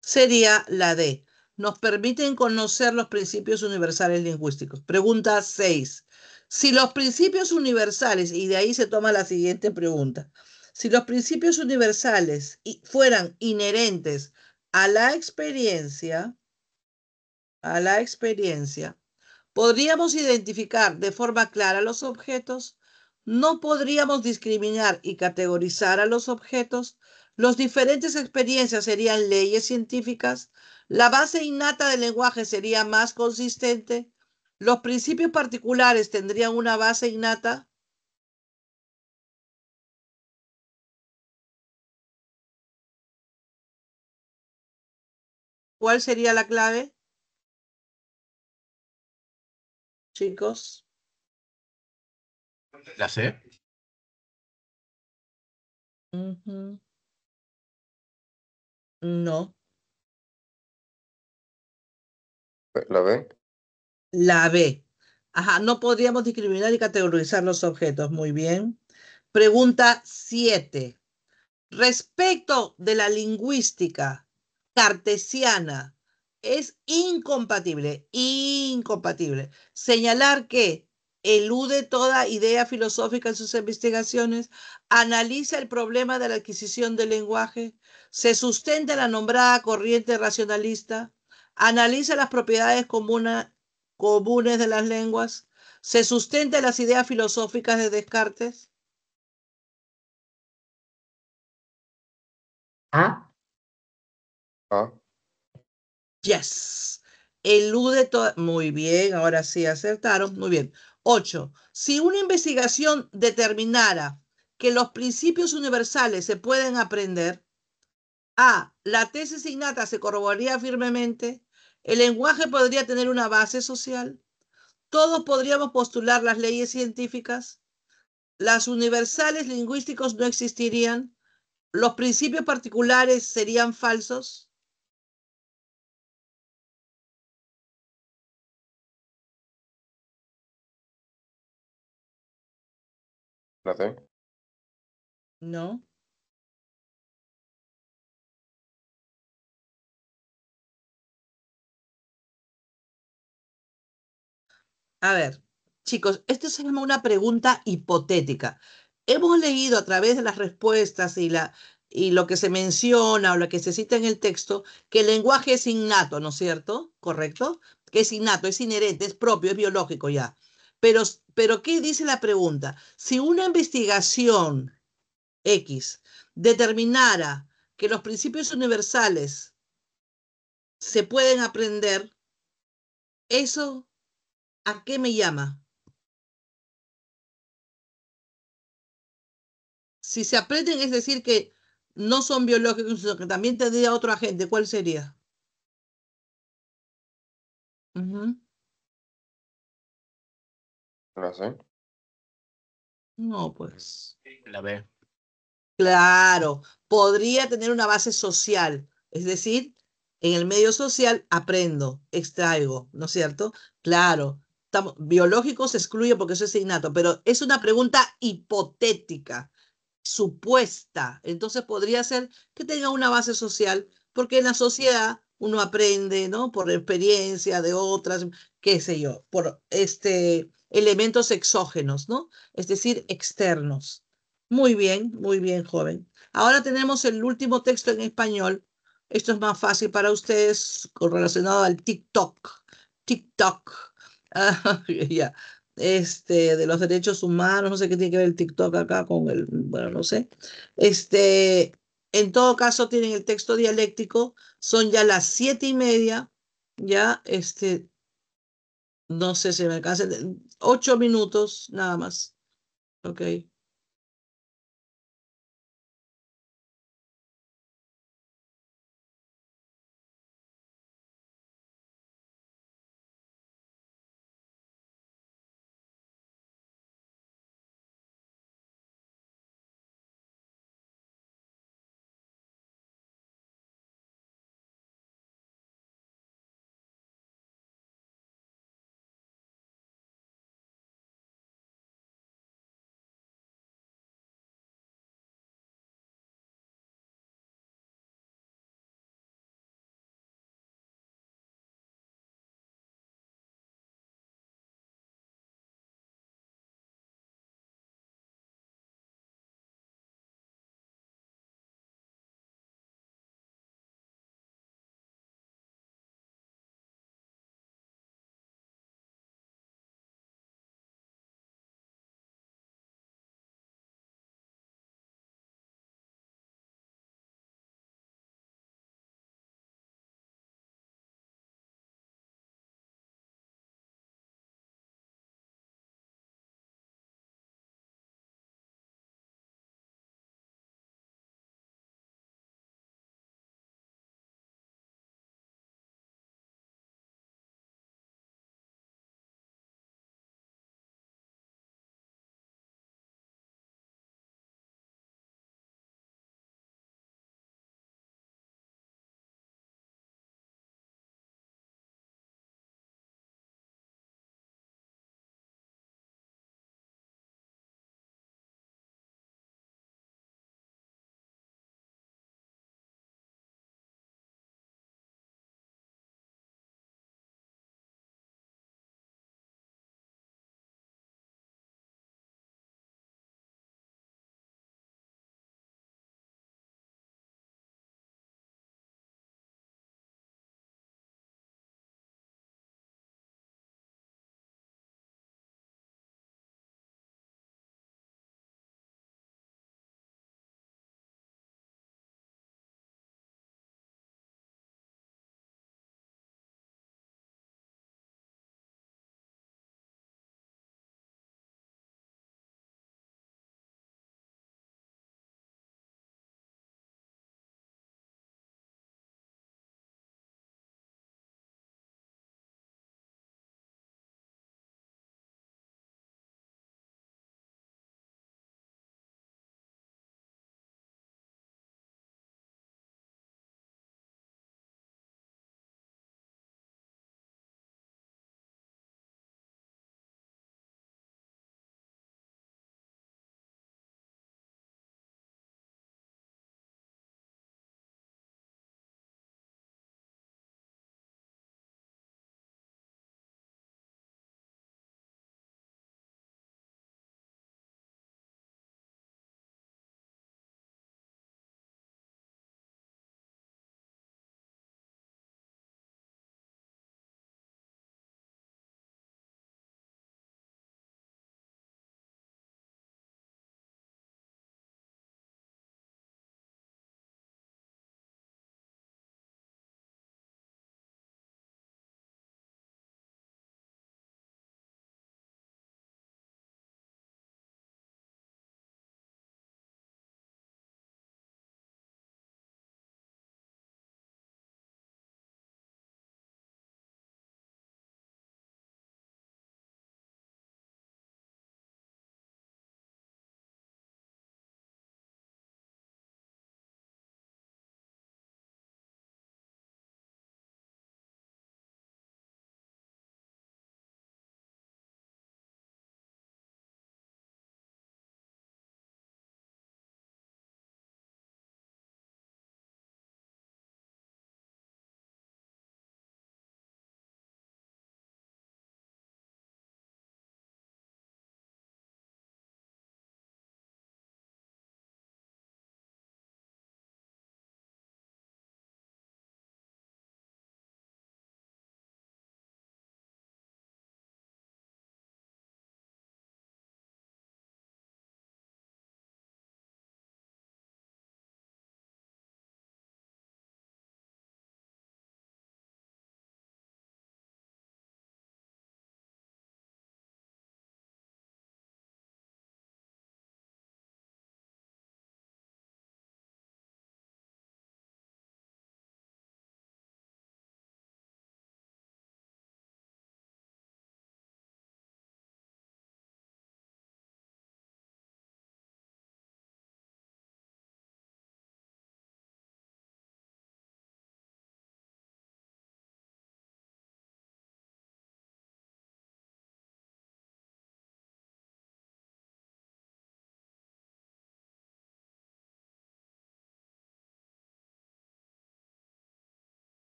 sería la D. Nos permiten conocer los principios universales lingüísticos. Pregunta 6. Si los principios universales, y de ahí se toma la siguiente pregunta, si los principios universales fueran inherentes a la experiencia, podríamos identificar de forma clara los objetos, no podríamos discriminar y categorizar a los objetos, las diferentes experiencias serían leyes científicas, la base innata del lenguaje sería más consistente, los principios particulares tendrían una base innata. ¿Cuál sería la clave, chicos? La C. No. La B. La B. Ajá, no podríamos discriminar y categorizar los objetos. Muy bien. Pregunta 7. Respecto de la lingüística cartesiana, es incompatible señalar que elude toda idea filosófica en sus investigaciones, analiza el problema de la adquisición del lenguaje, se sustenta en la nombrada corriente racionalista, analiza las propiedades comunes de las lenguas, se sustenta en las ideas filosóficas de Descartes. A. A. Yes. Elude todo. Muy bien, ahora sí acertaron. Muy bien. 8. Si una investigación determinara que los principios universales se pueden aprender, A. La tesis innata se corroboraría firmemente. El lenguaje podría tener una base social. Todos podríamos postular las leyes científicas. Las universales lingüísticos no existirían. Los principios particulares serían falsos. La D. No. A ver, chicos, esto se llama una pregunta hipotética. Hemos leído a través de las respuestas y lo que se menciona o lo que se cita en el texto que el lenguaje es innato, ¿no es cierto? ¿Correcto? Que es innato, es inherente, es propio, es biológico ya. Pero ¿qué dice la pregunta? Si una investigación X determinara que los principios universales se pueden aprender, ¿eso a qué me llama? Si se aprenden, es decir, que no son biológicos, sino que también tendría otro agente, ¿cuál sería? Ujú. La C. No, pues. La B. Claro, podría tener una base social, es decir, en el medio social aprendo, extraigo, ¿no es cierto? Claro, biológico se excluye porque eso es innato, pero es una pregunta hipotética, supuesta. Entonces podría ser que tenga una base social, porque en la sociedad uno aprende, ¿no? Por experiencia de otras, qué sé yo, por elementos exógenos, ¿no? Es decir, externos. Muy bien, joven. Ahora tenemos el último texto en español. Esto es más fácil para ustedes relacionado al TikTok. TikTok. Ya. De los derechos humanos, no sé qué tiene que ver el TikTok acá con el, bueno, no sé. Este, En todo caso, tienen el texto dialéctico, son ya las 7:30, ya, no sé si me alcancen, 8 minutos nada más. Ok.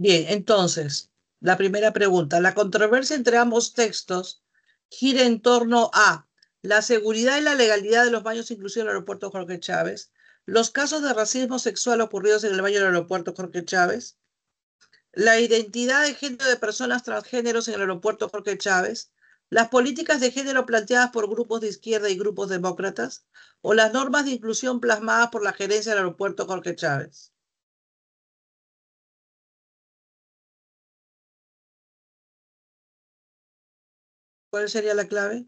Bien, entonces, la primera pregunta. La controversia entre ambos textos gira en torno a la seguridad y la legalidad de los baños inclusivos en el aeropuerto Jorge Chávez, los casos de racismo sexual ocurridos en el baño del aeropuerto Jorge Chávez, la identidad de género de personas transgéneros en el aeropuerto Jorge Chávez, las políticas de género planteadas por grupos de izquierda y grupos demócratas, o las normas de inclusión plasmadas por la gerencia del aeropuerto Jorge Chávez. ¿Cuál sería la clave?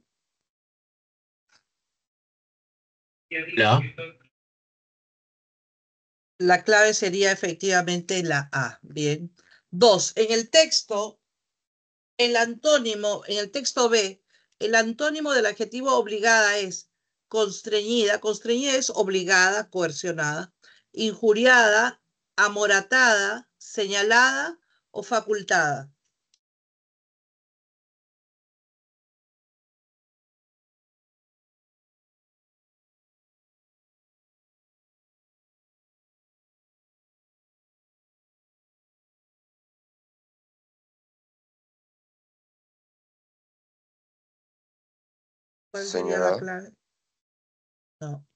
La. La clave sería efectivamente la A. Bien. 2. En el texto, el antónimo, en el texto B, el antónimo del adjetivo obligada es constreñida. Constreñida es obligada, coercionada, injuriada, amoratada, señalada o facultada. ¿Cuál sería la Señalada. clave? No.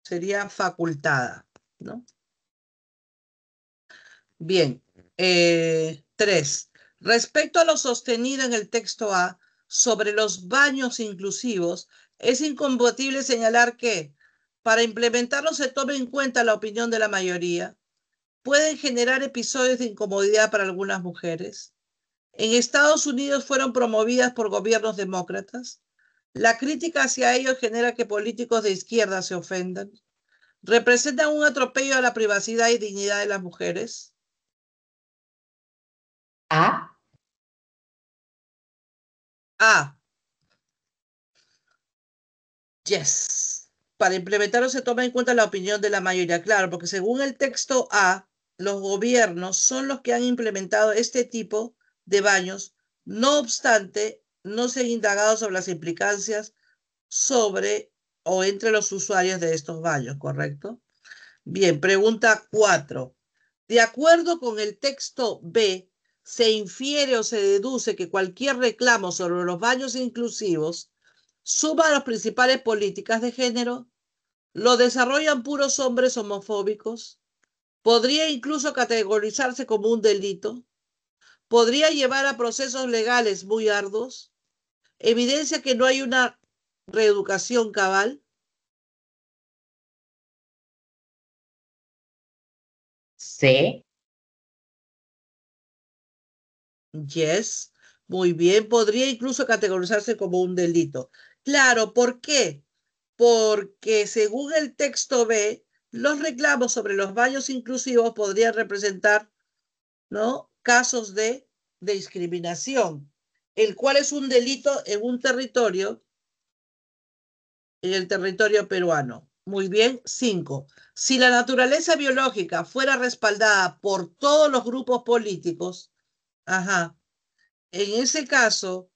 Sería facultada, ¿no? Bien. 3. Respecto a lo sostenido en el texto A sobre los baños inclusivos, es incompatible señalar que para implementarlo se tome en cuenta la opinión de la mayoría, pueden generar episodios de incomodidad para algunas mujeres. En Estados Unidos fueron promovidas por gobiernos demócratas. La crítica hacia ellos genera que políticos de izquierda se ofendan. Representan un atropello a la privacidad y dignidad de las mujeres. A. A. Yes. Para implementarlo se toma en cuenta la opinión de la mayoría. Claro, porque según el texto A, los gobiernos son los que han implementado este tipo de baños. No obstante, no se han indagado sobre las implicancias sobre o entre los usuarios de estos baños, ¿correcto? Bien, pregunta 4. De acuerdo con el texto B, se infiere o se deduce que cualquier reclamo sobre los baños inclusivos suma a las principales políticas de género, lo desarrollan puros hombres homofóbicos, podría incluso categorizarse como un delito, podría llevar a procesos legales muy arduos, evidencia que no hay una reeducación cabal. C. Yes, muy bien, podría incluso categorizarse como un delito. Claro, ¿por qué? Porque según el texto B, los reclamos sobre los baños inclusivos podrían representar, ¿no?, casos de discriminación, el cual es un delito en un territorio, en el territorio peruano. Muy bien. 5. Si la naturaleza biológica fuera respaldada por todos los grupos políticos, ajá, en ese caso,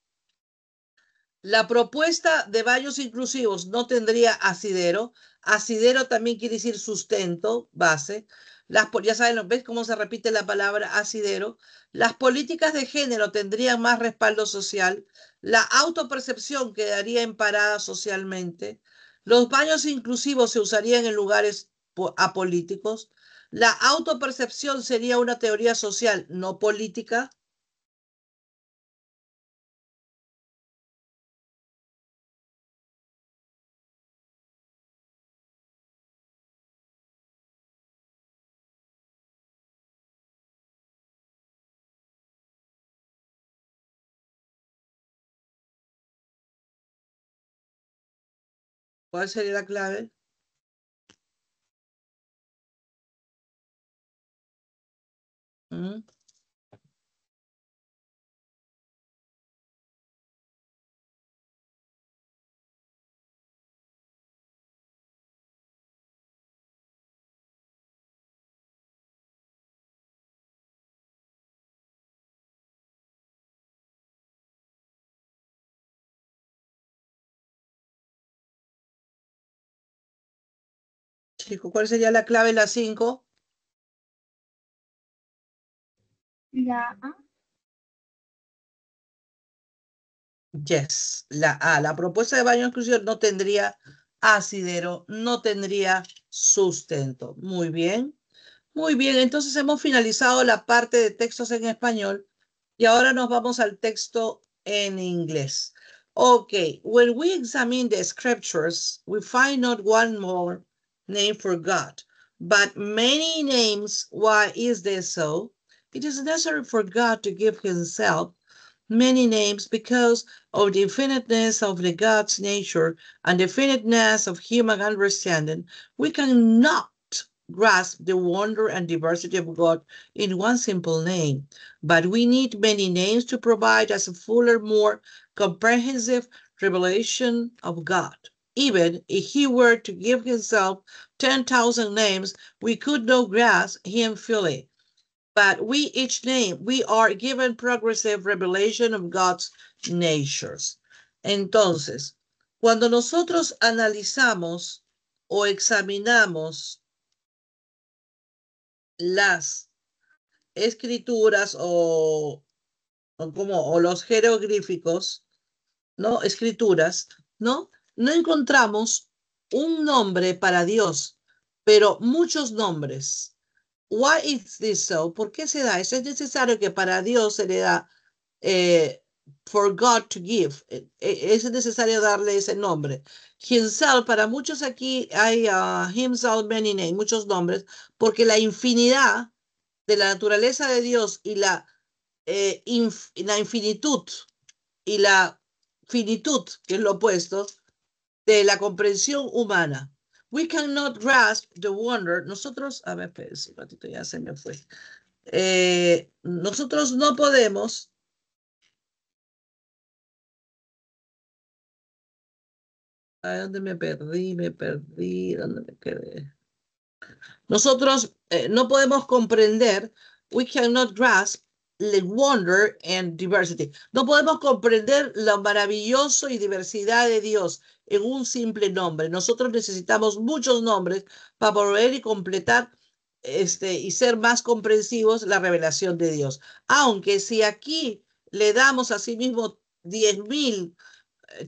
la propuesta de baños inclusivos no tendría asidero. Asidero también quiere decir sustento, base. Ya saben, ¿ves cómo se repite la palabra asidero? Las políticas de género tendrían más respaldo social. La autopercepción quedaría emparada socialmente. Los baños inclusivos se usarían en lugares apolíticos. La autopercepción sería una teoría social, no política. ¿Cuál sería la clave? ¿Mm? chicos? ¿Cuál sería la clave de la 5? La A. Yes, la A. La propuesta de baño inclusivo no tendría asidero, no tendría sustento. Muy bien. Muy bien, entonces hemos finalizado la parte de textos en español y ahora nos vamos al texto en inglés. Okay, when we examine the scriptures, we find not one more name for God, but many names. Why is this so? It is necessary for God to give himself many names because of the infiniteness of the God's nature and the finiteness of human understanding. We cannot grasp the wonder and diversity of God in one simple name, but we need many names to provide us a fuller, more comprehensive revelation of God. Even if he were to give himself 10,000 names, we could not grasp him fully. But we are given progressive revelation of God's natures. Entonces, cuando nosotros analizamos o examinamos las escrituras o los jeroglíficos, ¿no? Escrituras, ¿no? No encontramos un nombre para Dios, pero muchos nombres. Why is this so? ¿Por qué se da? Eso es necesario que para Dios se le da for God to give. Es necesario darle ese nombre. Himself, para muchos aquí hay himself many names, muchos nombres, porque la infinidad de la naturaleza de Dios y la infinitud y la finitud, que es lo opuesto, de la comprensión humana. We cannot grasp the wonder. Nosotros, a ver, espérense un ratito, ya se me fue. Nosotros no podemos ¿a dónde me perdí? ¿Dónde me quedé? Nosotros no podemos comprender, we cannot grasp the wonder and diversity. No podemos comprender lo maravilloso y diversidad de Dios en un simple nombre. Nosotros necesitamos muchos nombres para poder y completar y ser más comprensivos la revelación de Dios. Aunque si aquí le damos a sí mismo 10,000,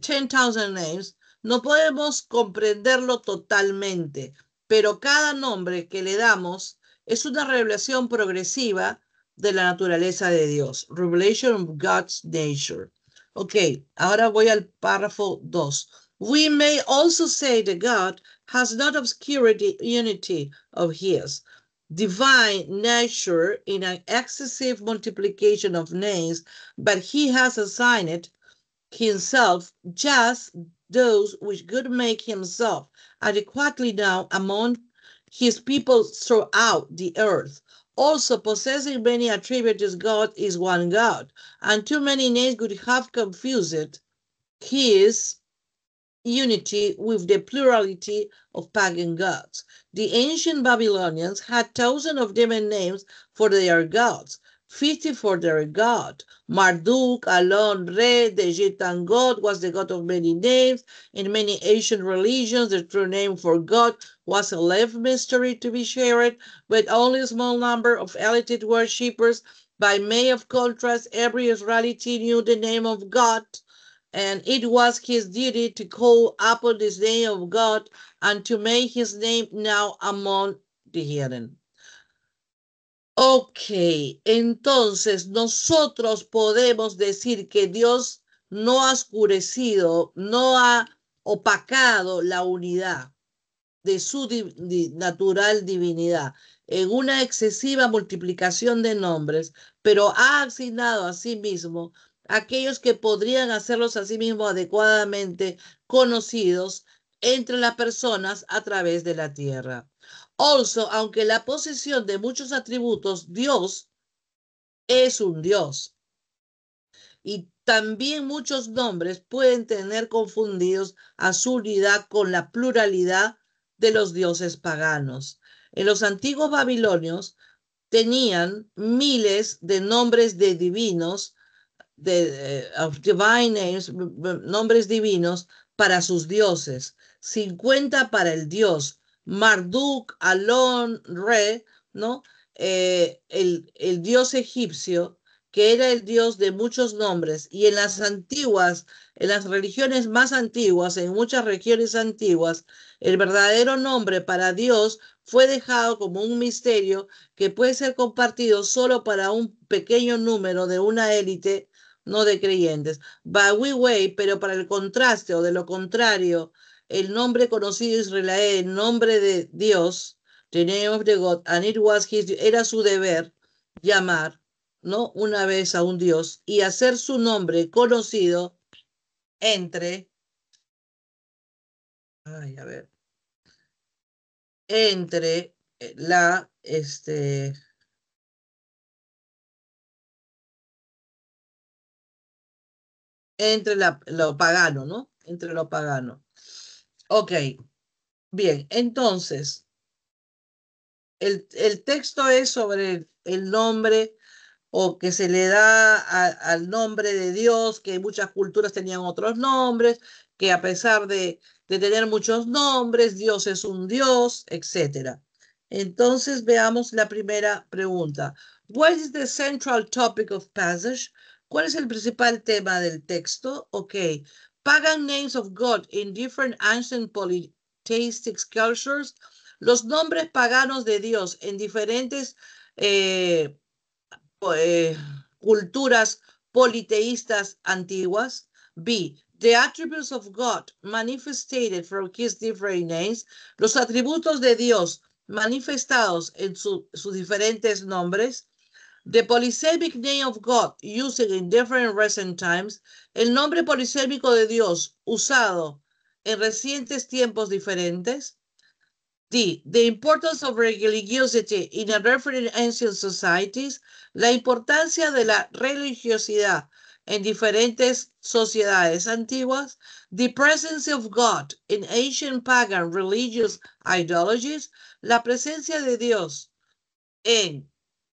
10,000 names, no podemos comprenderlo totalmente, pero cada nombre que le damos es una revelación progresiva de la naturaleza de Dios. Revelation of God's nature. Ok, ahora voy al párrafo 2. We may also say that God has not obscured the unity of his divine nature in an excessive multiplication of names, but he has assigned himself just those which could make himself adequately known among his people throughout the earth. Also, possessing many attributes, God is one God, and too many names would have confused his unity with the plurality of pagan gods. The ancient Babylonians had thousands of different names for their gods, 50 for their god. Marduk, Alon, Re, the Egyptian god, was the god of many names. In many ancient religions, the true name for God was a left mystery to be shared, but only a small number of elite worshippers. By way of contrast, every Israelite knew the name of God, and it was his duty to call upon this name of God and to make his name known among the heathen. Ok, entonces nosotros podemos decir que Dios no ha oscurecido, no ha opacado la unidad de su natural divinidad en una excesiva multiplicación de nombres, pero ha asignado a sí mismo aquellos que podrían hacerlos a sí mismos adecuadamente conocidos entre las personas a través de la tierra. Also, aunque la posesión de muchos atributos, Dios es un Dios. Y también muchos nombres pueden tener confundidos a su unidad con la pluralidad de los dioses paganos. En los antiguos babilonios tenían miles de nombres de divinos, of divine names, nombres divinos para sus dioses, 50 para el dios, Marduk, Alon, Re, ¿no? El dios egipcio, que era el dios de muchos nombres, y en las antiguas, en las religiones más antiguas, en muchas regiones antiguas, el verdadero nombre para Dios fue dejado como un misterio que puede ser compartido solo para un pequeño número de una élite no de creyentes. Pero para el contraste o de lo contrario, el nombre conocido israelí, el nombre de Dios, the name of the God, and it was his, era su deber llamar, ¿no? Una vez a un Dios y hacer su nombre conocido entre, ay, a ver, entre entre lo pagano, ¿no? Entre lo pagano. Ok, bien, entonces, el texto es sobre el nombre o que se le da al nombre de Dios, que muchas culturas tenían otros nombres, que a pesar de tener muchos nombres, Dios es un Dios, etc. Entonces veamos la primera pregunta. What is the central topic of passage? ¿Cuál es el principal tema del texto? Ok. Pagan names of God in different ancient polytheistic cultures. Los nombres paganos de Dios en diferentes culturas politeístas antiguas. B. The attributes of God manifested from his different names. Los atributos de Dios manifestados en sus diferentes nombres. The polysemic name of God used in different recent times. El nombre polisémico de Dios usado en recientes tiempos diferentes. D. The importance of religiosity in a referent ancient societies. La importancia de la religiosidad en diferentes sociedades antiguas. The presence of God in ancient pagan religious ideologies. La presencia de Dios en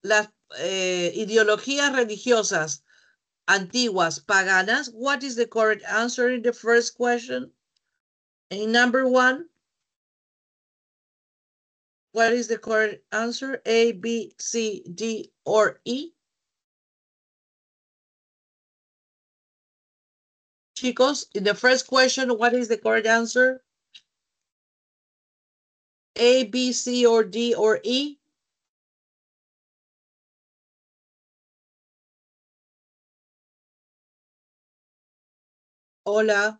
las ideologías religiosas antiguas paganas. What is the correct answer in the first question? In number one. What is the correct answer? A, B, C, D, or E? Chicos, in the first question, what is the correct answer? A, B, C, or D, or E? Hola.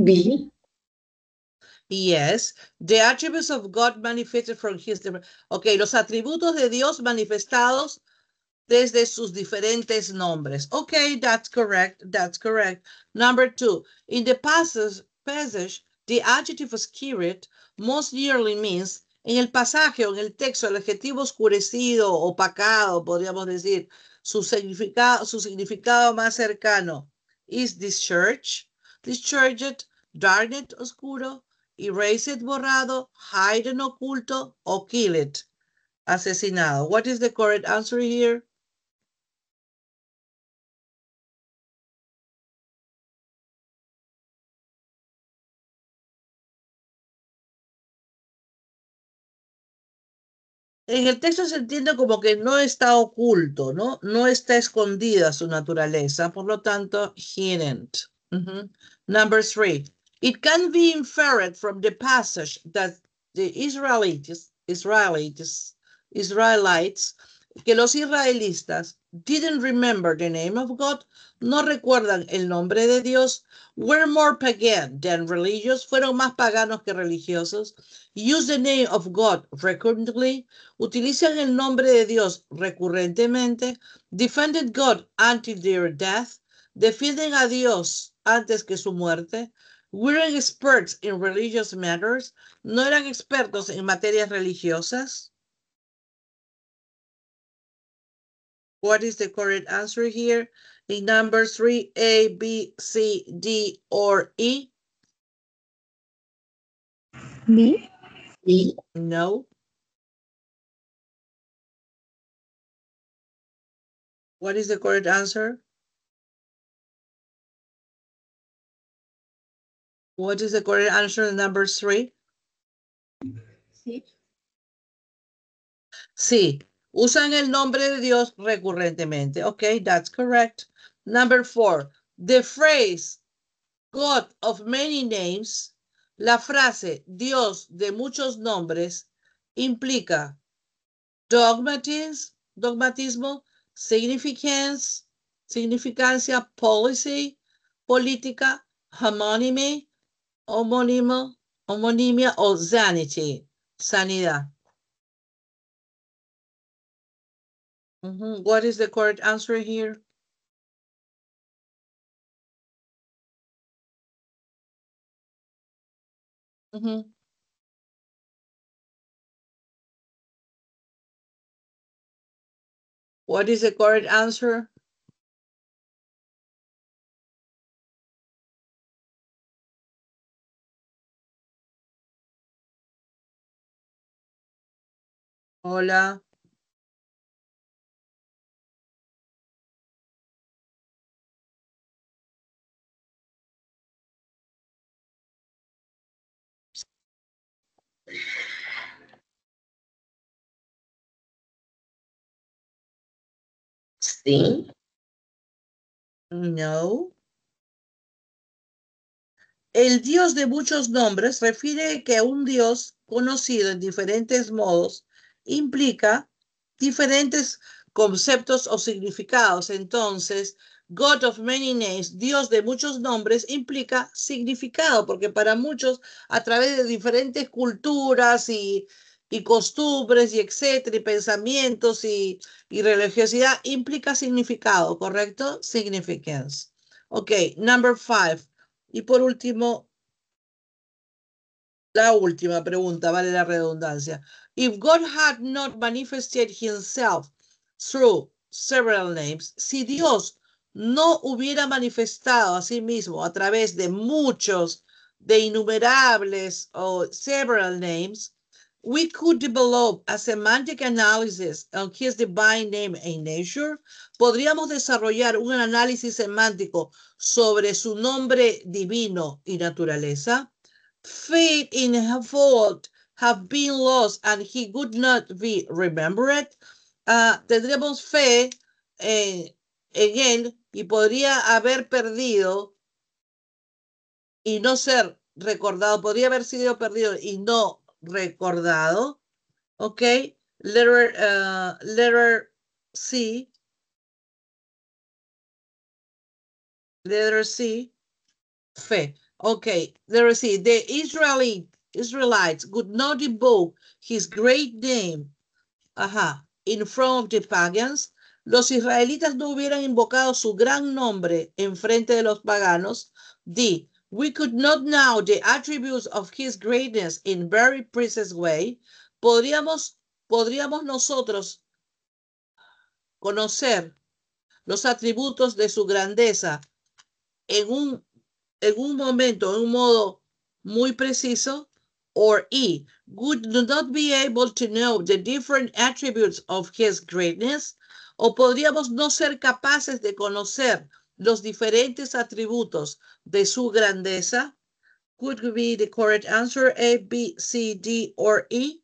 B. Yes, the attributes of God manifested from his... Ok, los atributos de Dios manifestados desde sus diferentes nombres. Okay, that's correct. That's correct. Number two, in the passage, the adjective obscured most nearly means, en el pasaje o en el texto, el adjetivo oscurecido, opacado, podríamos decir, su significado más cercano, is discharged, darkened, oscuro, erased, borrado, hidden, oculto, o killed, asesinado. What is the correct answer here? En el texto se entiende como que no está oculto, ¿no? No está escondida su naturaleza, por lo tanto, hidden. Number three, it can be inferred from the passage that the Israelites, que los israelitas didn't remember the name of God, no recuerdan el nombre de Dios, were more pagan than religious, fueron más paganos que religiosos, use the name of God recurrently, utilizan el nombre de Dios recurrentemente, defended God until their death, defienden a Dios antes que su muerte, weren't experts in religious matters, no eran expertos en materias religiosas. What is the correct answer here? In number three, A, B, C, D, or E? B. B. No. What is the correct answer? What is the correct answer in number 3? Sí. Sí, usan el nombre de Dios recurrentemente. Okay, that's correct. Number 4, the phrase God of many names, la frase Dios de muchos nombres, implica dogmatismo, significancia, policy, política, homónimia o sanidad. What is the correct answer here? What is the correct answer? Hola. Sí. No. El Dios de muchos nombres refiere que un Dios conocido en diferentes modos implica diferentes conceptos o significados. Entonces, God of many names, Dios de muchos nombres, implica significado, porque para muchos, a través de diferentes culturas y costumbres y etcétera, y pensamientos y religiosidad, implica significado, ¿correcto? Significance. Ok, number 5. Y por último, la última pregunta, vale la redundancia. If God had not manifested himself through several names, si Dios no hubiera manifestado a sí mismo a través de muchos, de innumerables o several names, we could develop a semantic analysis on his divine name and nature. Podríamos desarrollar un análisis semántico sobre su nombre divino y naturaleza. Faith in her fault have been lost and he would not be remembered. Tendremos fe en él y podría haber perdido y no ser recordado, podría haber sido perdido y no recordado. Ok, letter C. Letter C, fe. Okay, letter C. The Israelites would not invoke his great name in front of the pagans. Los israelitas no hubieran invocado su gran nombre en frente de los paganos. D. We could not know the attributes of his greatness in very precise way. Podríamos nosotros conocer los atributos de su grandeza en un momento, en un modo muy preciso. Or E, would not be able to know the different attributes of his greatness. O podríamos no ser capaces de conocer los diferentes atributos de su grandeza. Could be the correct answer A, B, C, D, or E?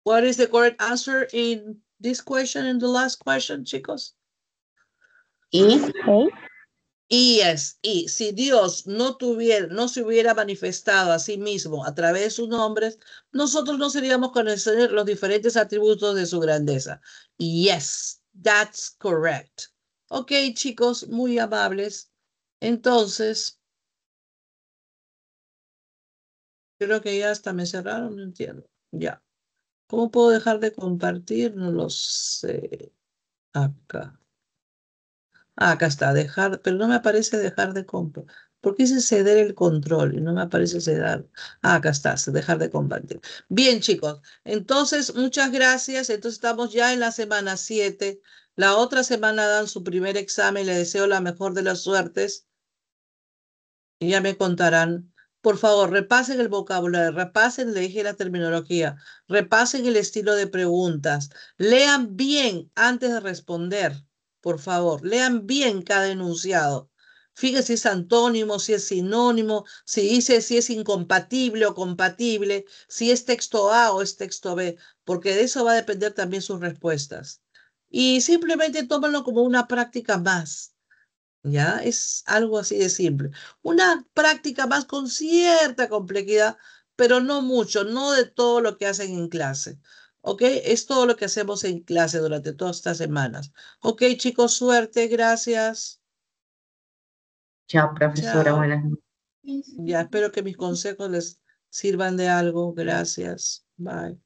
What is the correct answer in this question and the last question, chicos? Y. Y si Dios no se hubiera manifestado a sí mismo a través de sus nombres, nosotros no seríamos conocer los diferentes atributos de su grandeza. Yes, that's correct. Ok, chicos, muy amables. Entonces, creo que ya hasta me cerraron, no entiendo. Ya. ¿Cómo puedo dejar de compartir? No lo sé. Acá. Acá está, pero no me aparece dejar de compartir. ¿Por qué dice ceder el control? Y no me aparece ceder. Acá está, dejar de compartir. Bien, chicos. Entonces, muchas gracias. Entonces, estamos ya en la semana 7. La otra semana dan su primer examen. Les deseo la mejor de las suertes. Y ya me contarán Por favor, repasen el vocabulario, repasen, le dije la terminología, repasen el estilo de preguntas, lean bien antes de responder, por favor, lean bien cada enunciado. Fíjense si es antónimo, si es sinónimo, si dice si es incompatible o compatible, si es texto A o es texto B, porque de eso va a depender también sus respuestas. Y simplemente tómenlo como una práctica más. ¿Ya? Es algo así de simple. Una práctica más con cierta complejidad, pero no mucho, no de todo lo que hacen en clase. ¿Ok? Es todo lo que hacemos en clase durante todas estas semanas. Ok, chicos, suerte, gracias. Chao, profesora, Chao. buenas noches. Ya espero que mis consejos les sirvan de algo. Gracias. Bye.